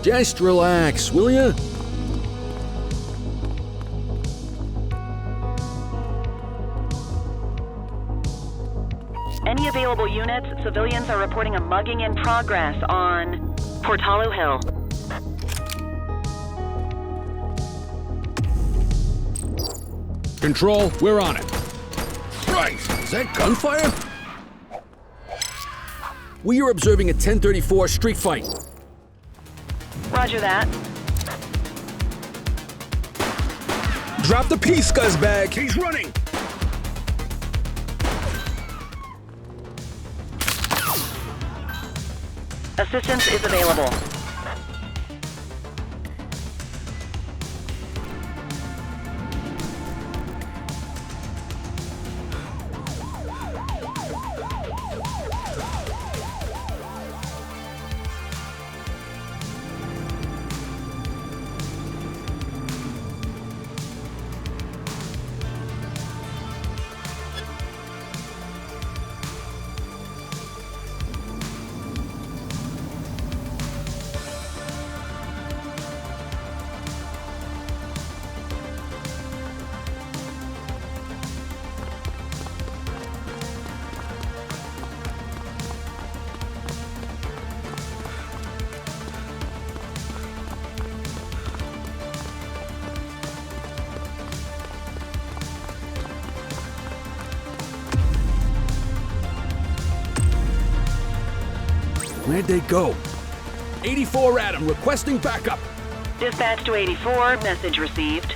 Just relax, will ya? Any available units, civilians are reporting a mugging in progress on Portalo Hill. Control, we're on it. Christ, is that gunfire? We are observing a 1034 street fight. Roger that. Drop the piece, scuzzbag. He's running! Assistance is available. Where'd they go? 84 Adam, requesting backup. Dispatch to 84, message received.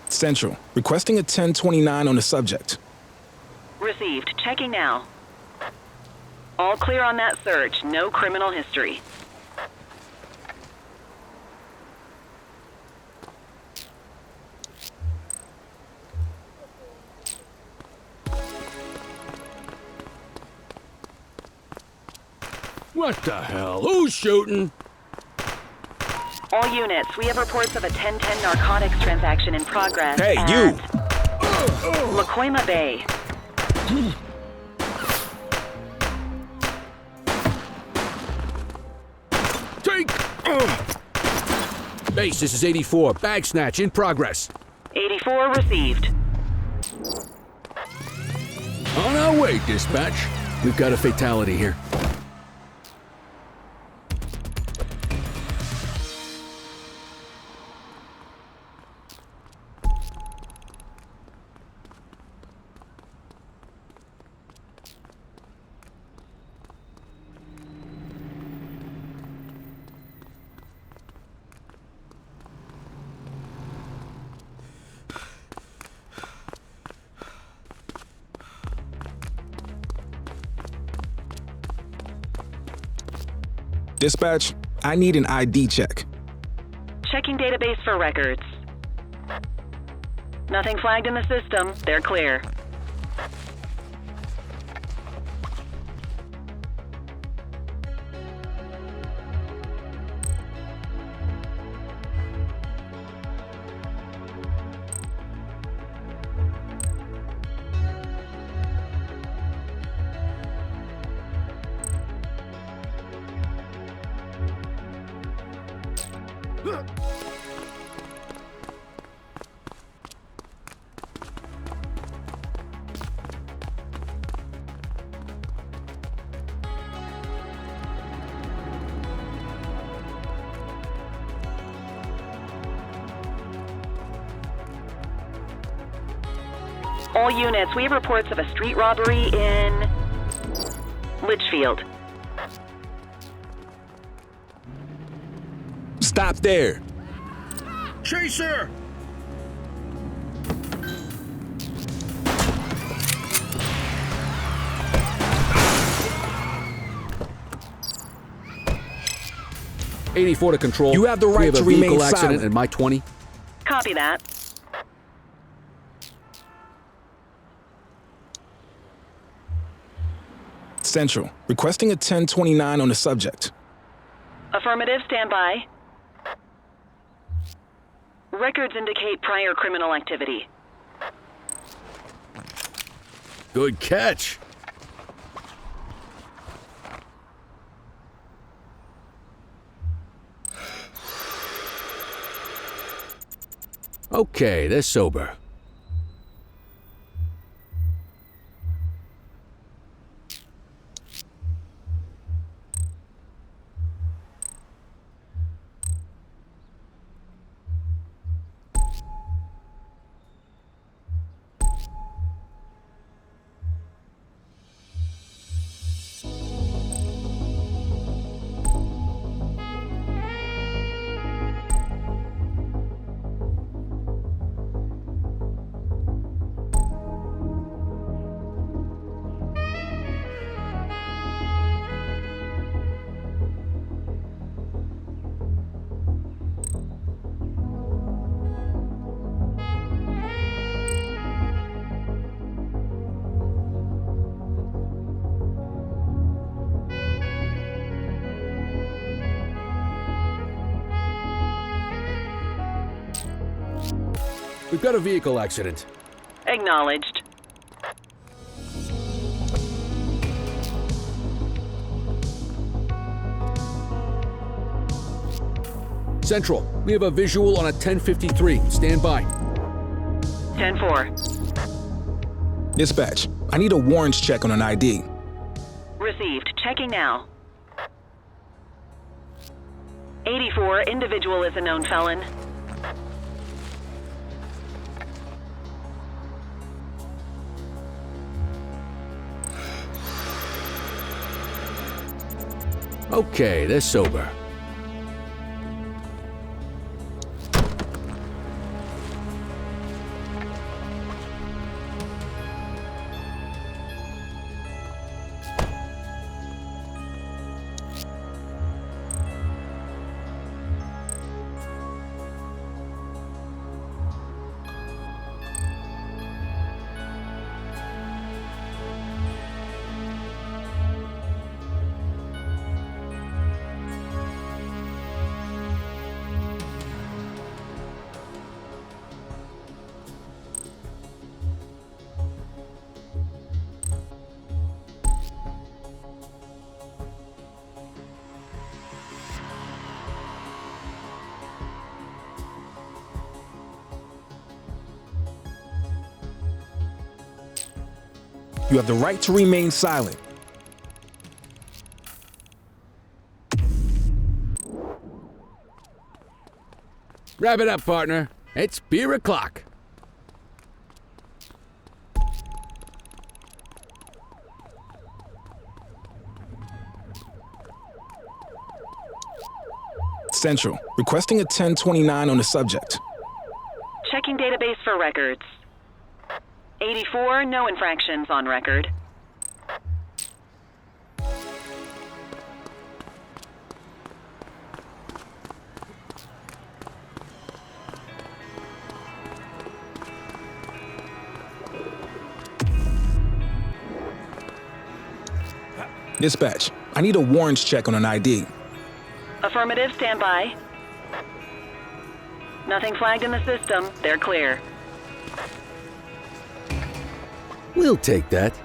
Central, requesting a 1029 on the subject. Received. Checking now. All clear on that search. No criminal history. What the hell? Who's shooting? All units, we have reports of a 1010 narcotics transaction in progress. Hey, at you! Lakoima Bay. Take! Base, this is 84. Bag snatch in progress. 84 received. On our way, dispatch. We've got a fatality here. Dispatch, I need an ID check. Checking database for records. Nothing flagged in the system. They're clear. All units, we have reports of a street robbery in Litchfield. Stop there. Chaser! '84 to control. You have the We right have to a vehicle remain accident silent. in my 20. Copy that. Central, requesting a 1029 on the subject. Affirmative, stand by. Records indicate prior criminal activity. Good catch. Okay, they're sober. We've got a vehicle accident. Acknowledged. Central, we have a visual on a 1053. Stand by. 10-4. Dispatch, I need a warrants check on an ID. Received. Checking now. 84, individual is a known felon. Okay, they're sober. You have the right to remain silent. Wrap it up, partner. It's beer o'clock. Central, requesting a 1029 on the subject. Checking database for records. 84, no infractions on record. Dispatch, I need a warrants check on an ID. Affirmative, stand by. Nothing flagged in the system. They're clear. We'll take that.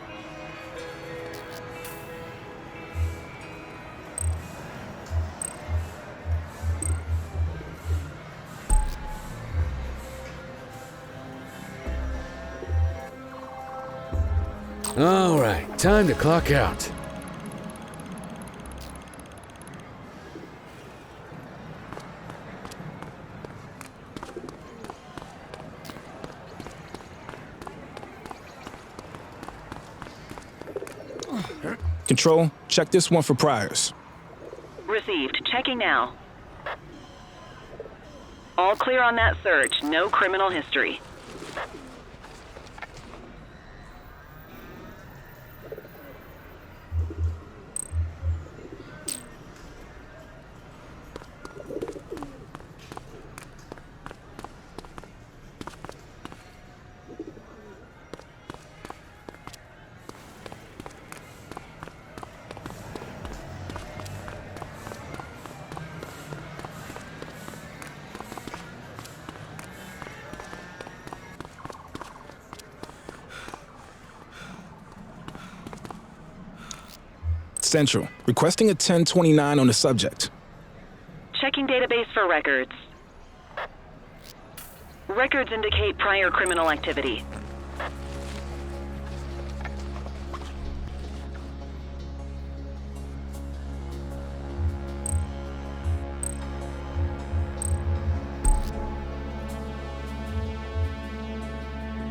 All right, time to clock out. Control, check this one for priors. Received. Checking now. All clear on that search. No criminal history. Central, requesting a 1029 on the subject. Checking database for records. Records indicate prior criminal activity.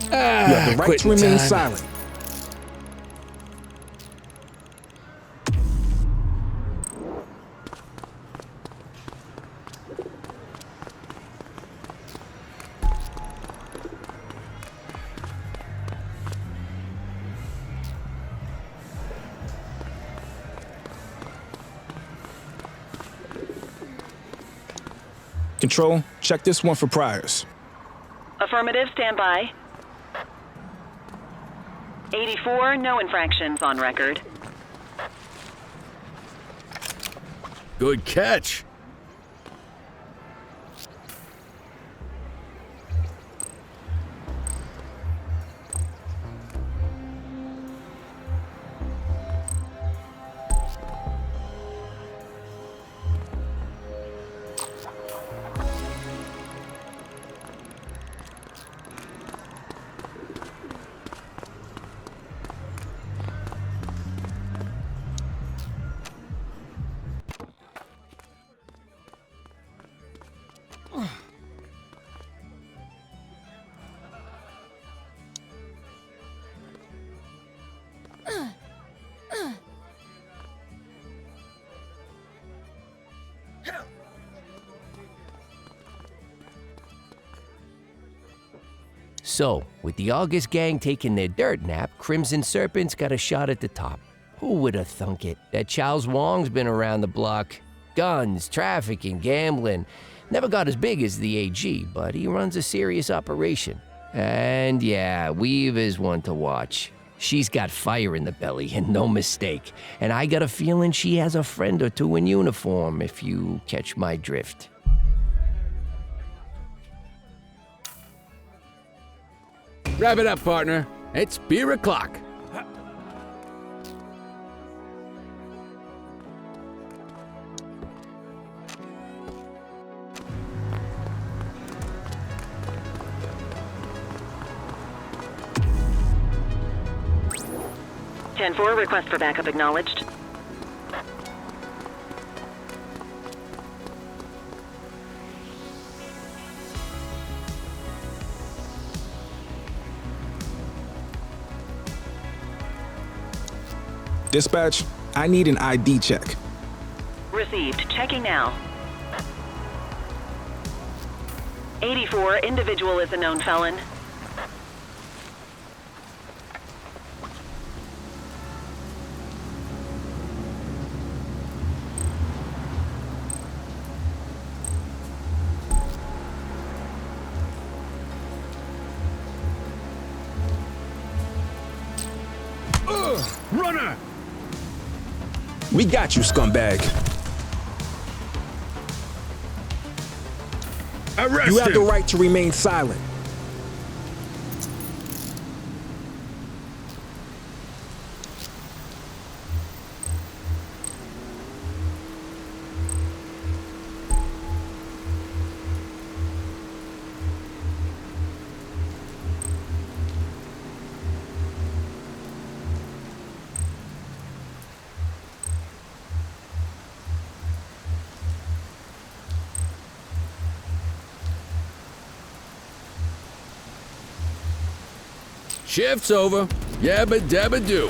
You have the right to remain silent. Control, check this one for priors. Affirmative, stand by. 84, no infractions on record. Good catch. So, with the August gang taking their dirt nap, Crimson Serpent's got a shot at the top. Who would have thunk it? That Charles Wong's been around the block. Guns, trafficking, gambling. Never got as big as the AG, but he runs a serious operation. And yeah, Weave is one to watch. She's got fire in the belly, and no mistake. And I got a feeling she has a friend or two in uniform, if you catch my drift. Wrap it up, partner. It's beer o'clock. (10-4), request for backup acknowledged. Dispatch, I need an ID check. Received. Checking now. 84, individual is a known felon. Runner! We got you, scumbag. Arrest You have him. the right to remain silent. Shift's over. Yabba dabba do.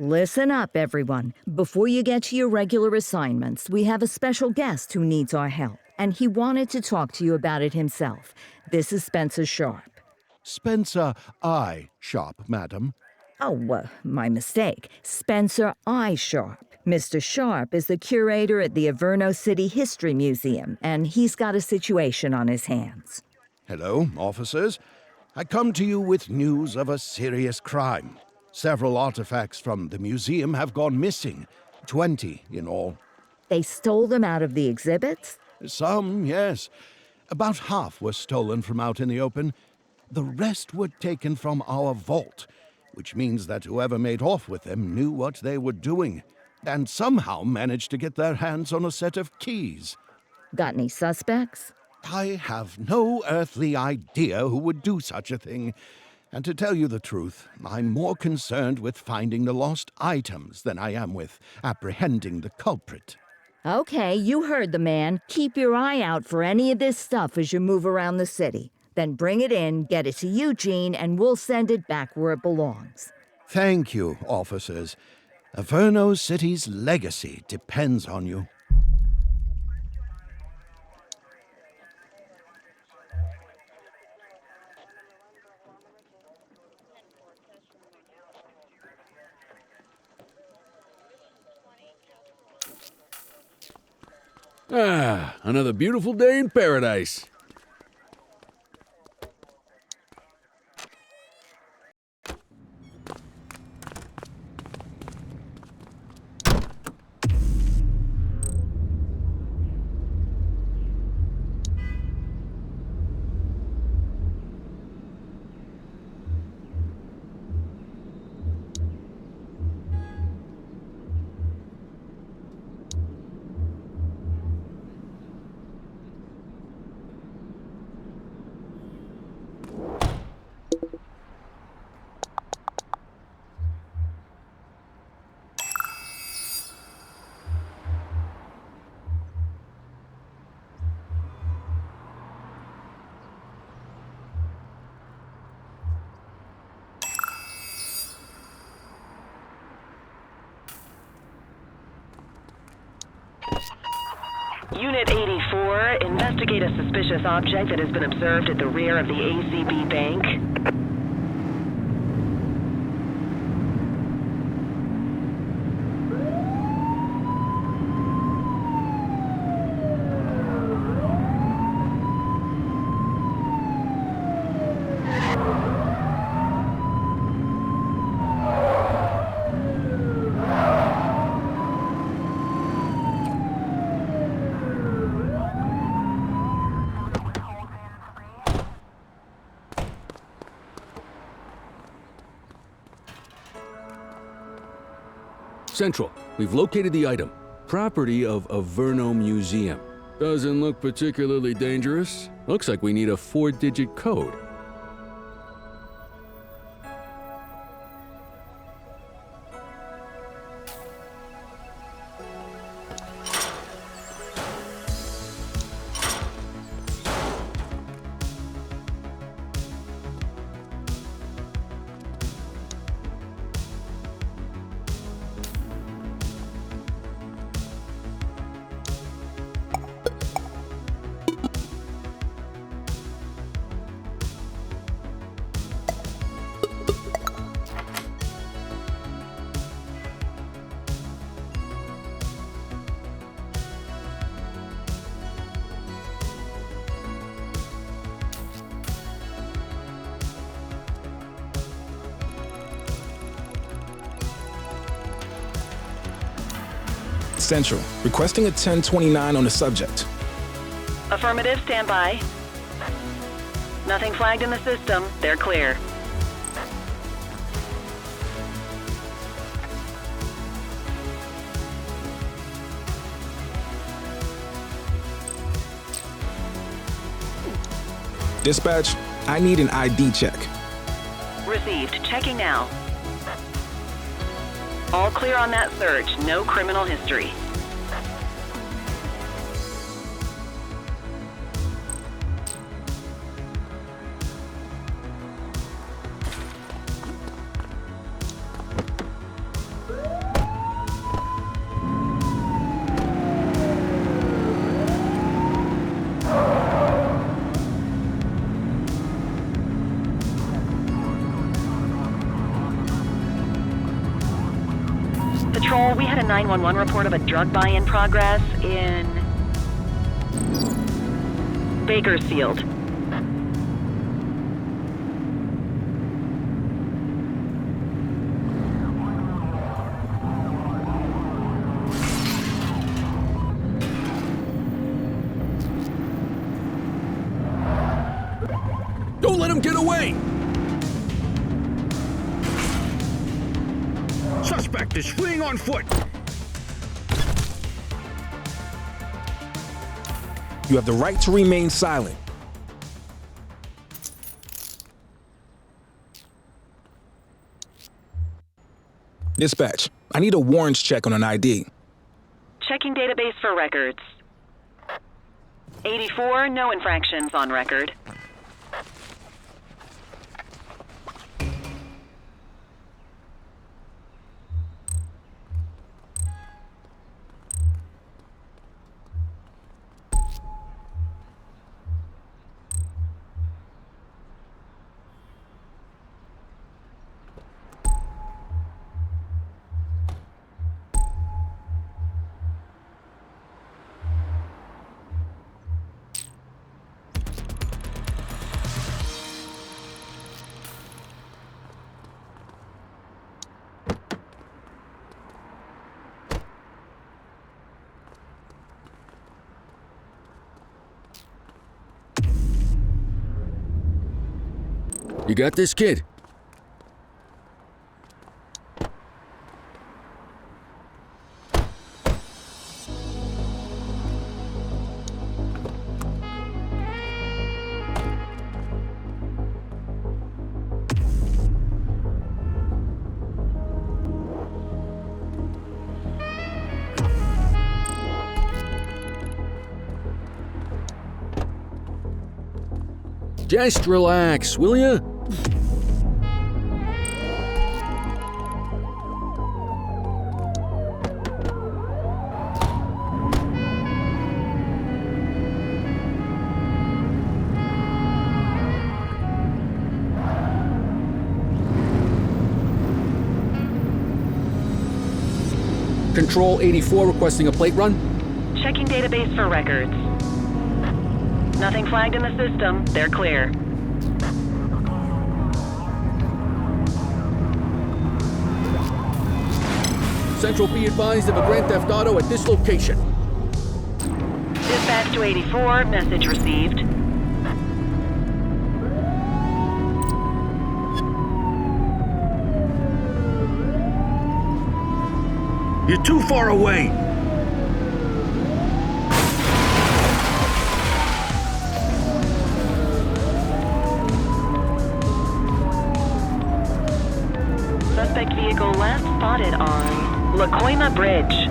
Listen up, everyone. Before you get to your regular assignments, we have a special guest who needs our help, and he wanted to talk to you about it himself. This is Spencer Sharp. Spencer I. Sharp, madam. Oh, my mistake. Spencer I. Sharp. Mr. Sharp is the curator at the Averno City History Museum, and he's got a situation on his hands. Hello, officers. I come to you with news of a serious crime. Several artifacts from the museum have gone missing, 20 in all. They stole them out of the exhibits? Some, yes. About half were stolen from out in the open. The rest were taken from our vault, which means that whoever made off with them knew what they were doing, and somehow managed to get their hands on a set of keys. Got any suspects? I have no earthly idea who would do such a thing. And to tell you the truth, I'm more concerned with finding the lost items than I am with apprehending the culprit. Okay, you heard the man. Keep your eye out for any of this stuff as you move around the city. Then bring it in, get it to Eugene, and we'll send it back where it belongs. Thank you, officers. Averno City's legacy depends on you. Ah, another beautiful day in paradise. Unit 84, investigate a suspicious object that has been observed at the rear of the ACB Bank. Central, we've located the item. Property of Averno Museum. Doesn't look particularly dangerous. Looks like we need a 4-digit code. Central, requesting a 1029 on the subject. Affirmative, stand by. Nothing flagged in the system. They're clear. Dispatch, I need an ID check. Received. Checking now. All clear on that search. No criminal history. Control, we had a 911 report of a drug buy in progress in Bakersfield. Don't let him get away! Suspect is fleeing on foot. You have the right to remain silent. Dispatch, I need a warrants check on an ID. Checking database for records. 84, no infractions on record. You got this, kid? Just relax, will ya? Control 84 requesting a plate run. Checking database for records. Nothing flagged in the system. They're clear. Central be advised of a Grand Theft Auto at this location. Dispatch to 84, message received. You're too far away. Suspect vehicle last spotted on Lacoima Bridge.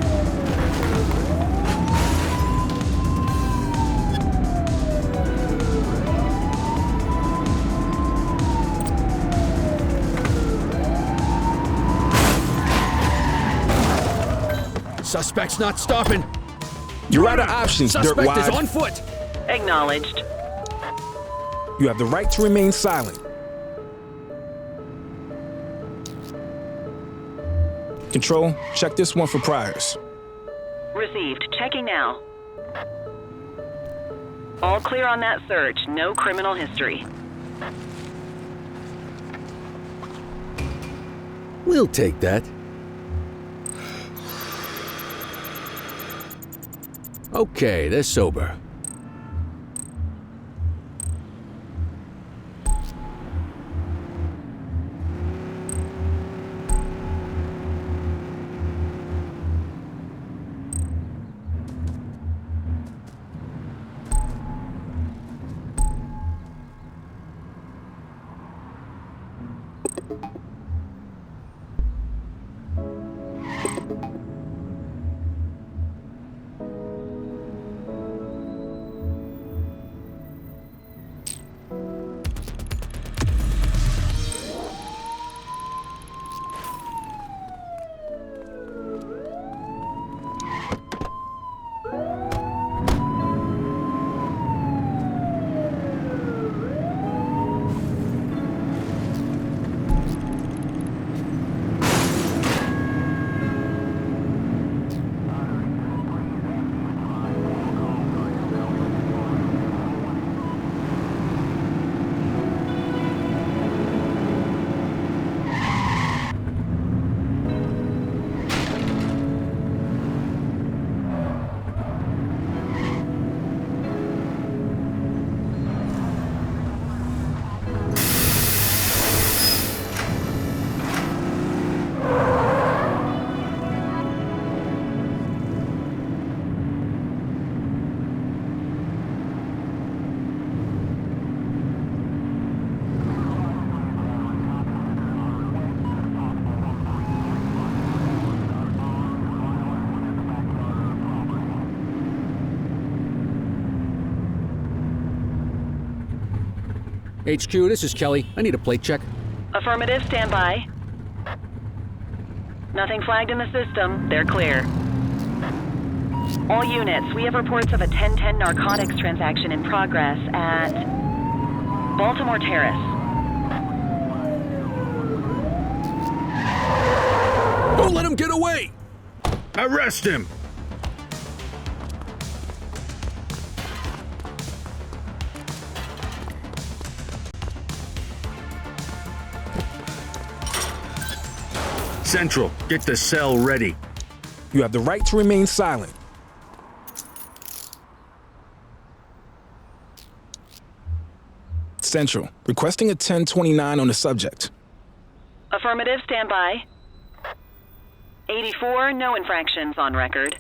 Suspect's not stopping. You're out of options, Suspect Dirtwad. is on foot. Acknowledged. You have the right to remain silent. Control, check this one for priors. Received. Checking now. All clear on that search. No criminal history. We'll take that. Okay, they're sober. HQ, this is Kelly. I need a plate check. Affirmative, stand by. Nothing flagged in the system. They're clear. All units, we have reports of a 1010 narcotics transaction in progress at Baltimore Terrace. Don't let him get away! Arrest him! Central, get the cell ready. You have the right to remain silent. Central, requesting a 1029 on the subject. Affirmative, stand by. 84, no infractions on record.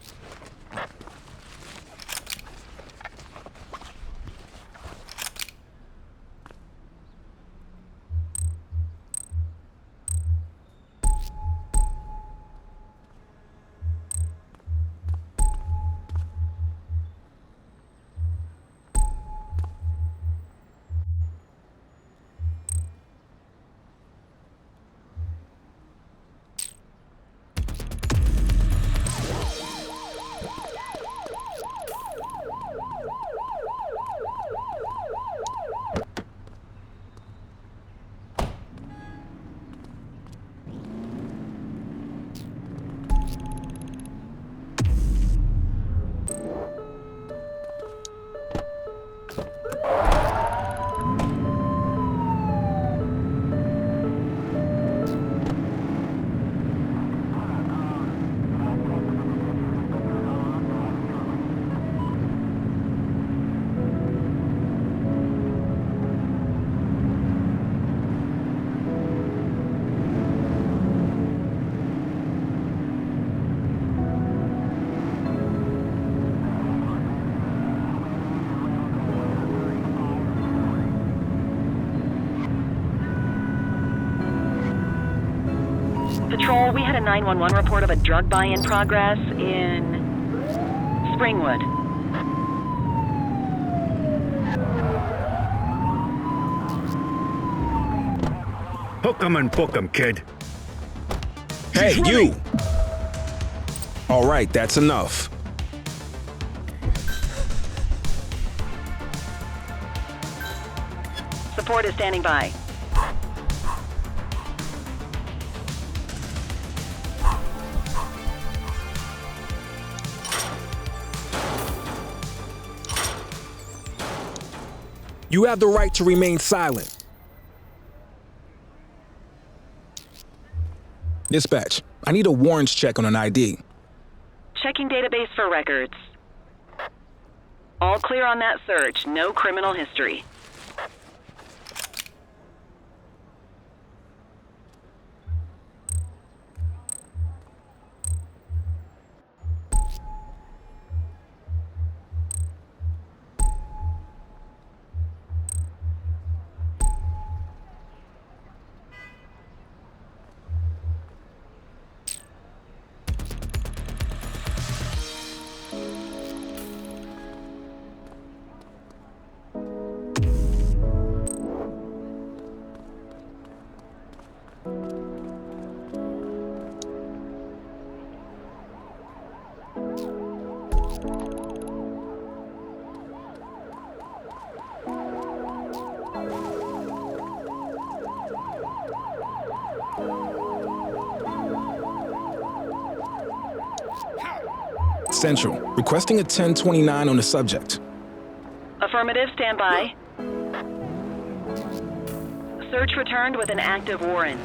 Patrol, we had a 911 report of a drug buy in progress in Springwood. Hook 'em and book 'em, kid. Hey, you! All right, that's enough. Support is standing by. You have the right to remain silent. Dispatch, I need a warrants check on an ID. Checking database for records. All clear on that search. No criminal history. Central, requesting a 1029 on the subject. Affirmative, stand by. Search returned with an active warrant.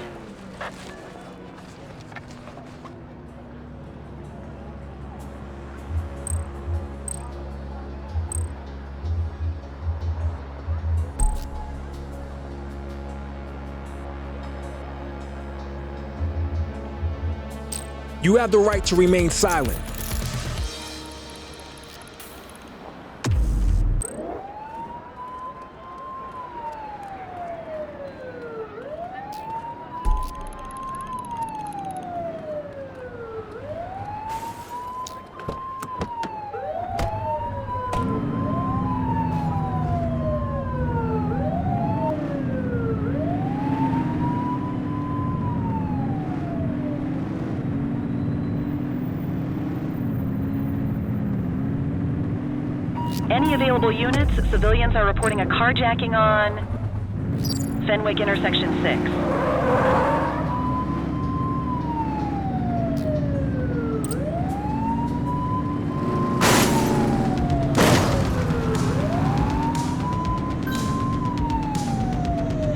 You have the right to remain silent. Any available units? Civilians are reporting a carjacking on Fenwick intersection 6.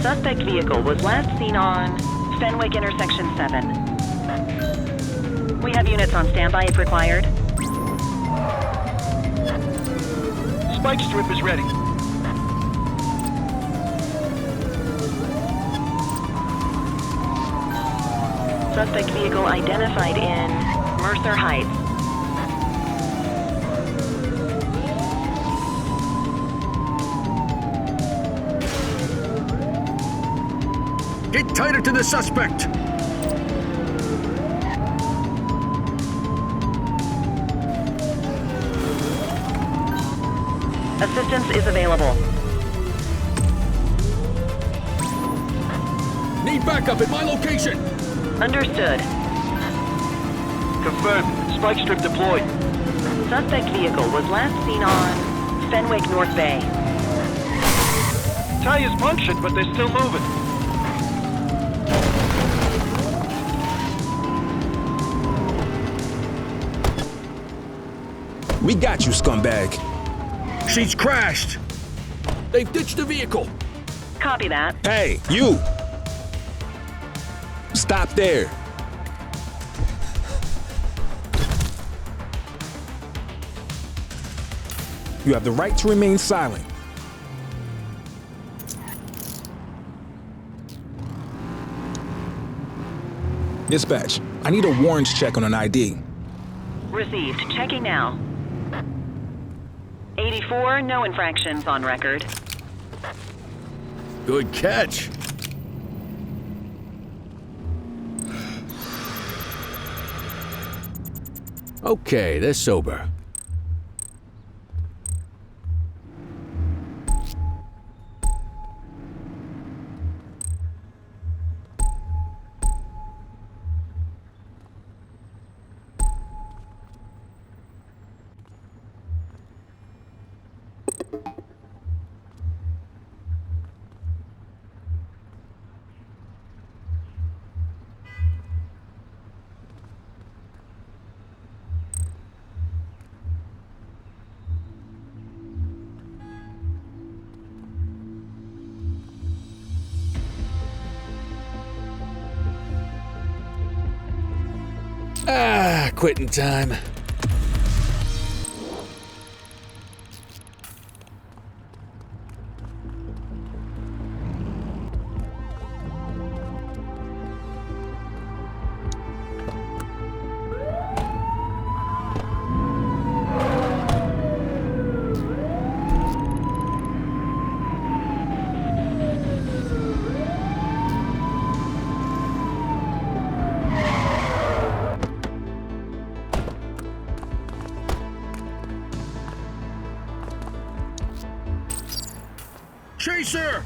Suspect vehicle was last seen on Fenwick intersection 7. We have units on standby if required. Spike strip is ready. Suspect vehicle identified in Mercer Heights. Get tighter to the suspect! Assistance is available. Need backup at my location! Understood. Confirmed. Spike strip deployed. Suspect vehicle was last seen on Fenwick North Bay. Tires punctured, but they're still moving. We got you, scumbag. She's crashed! They've ditched the vehicle! Copy that. Hey, you! Stop there. You have the right to remain silent. Dispatch, I need a warrants check on an ID. Received. Checking now. 84, no infractions on record. Good catch. Okay, they're sober. Ah, quitting time. Chaser!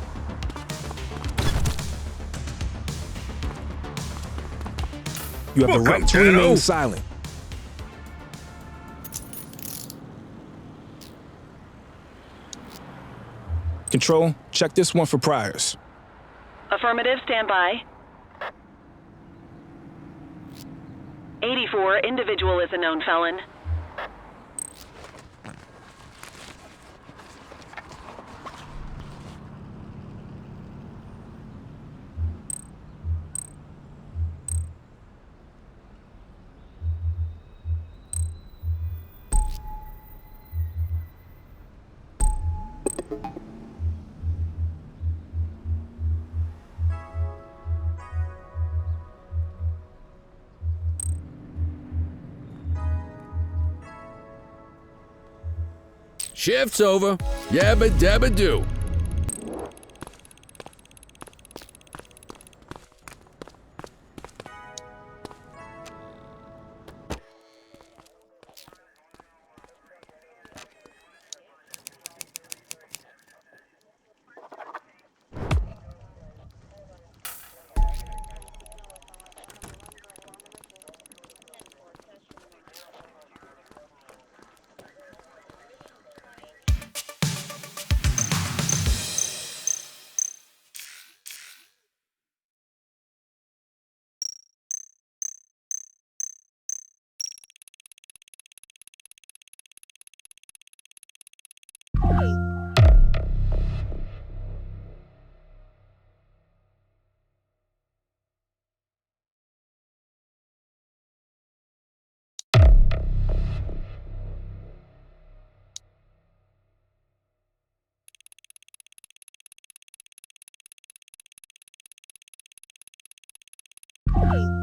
You have the right to remain silent. Control, check this one for priors. Affirmative, stand by. 84, individual is a known felon. Shift's over. Yabba dabba do. Hey,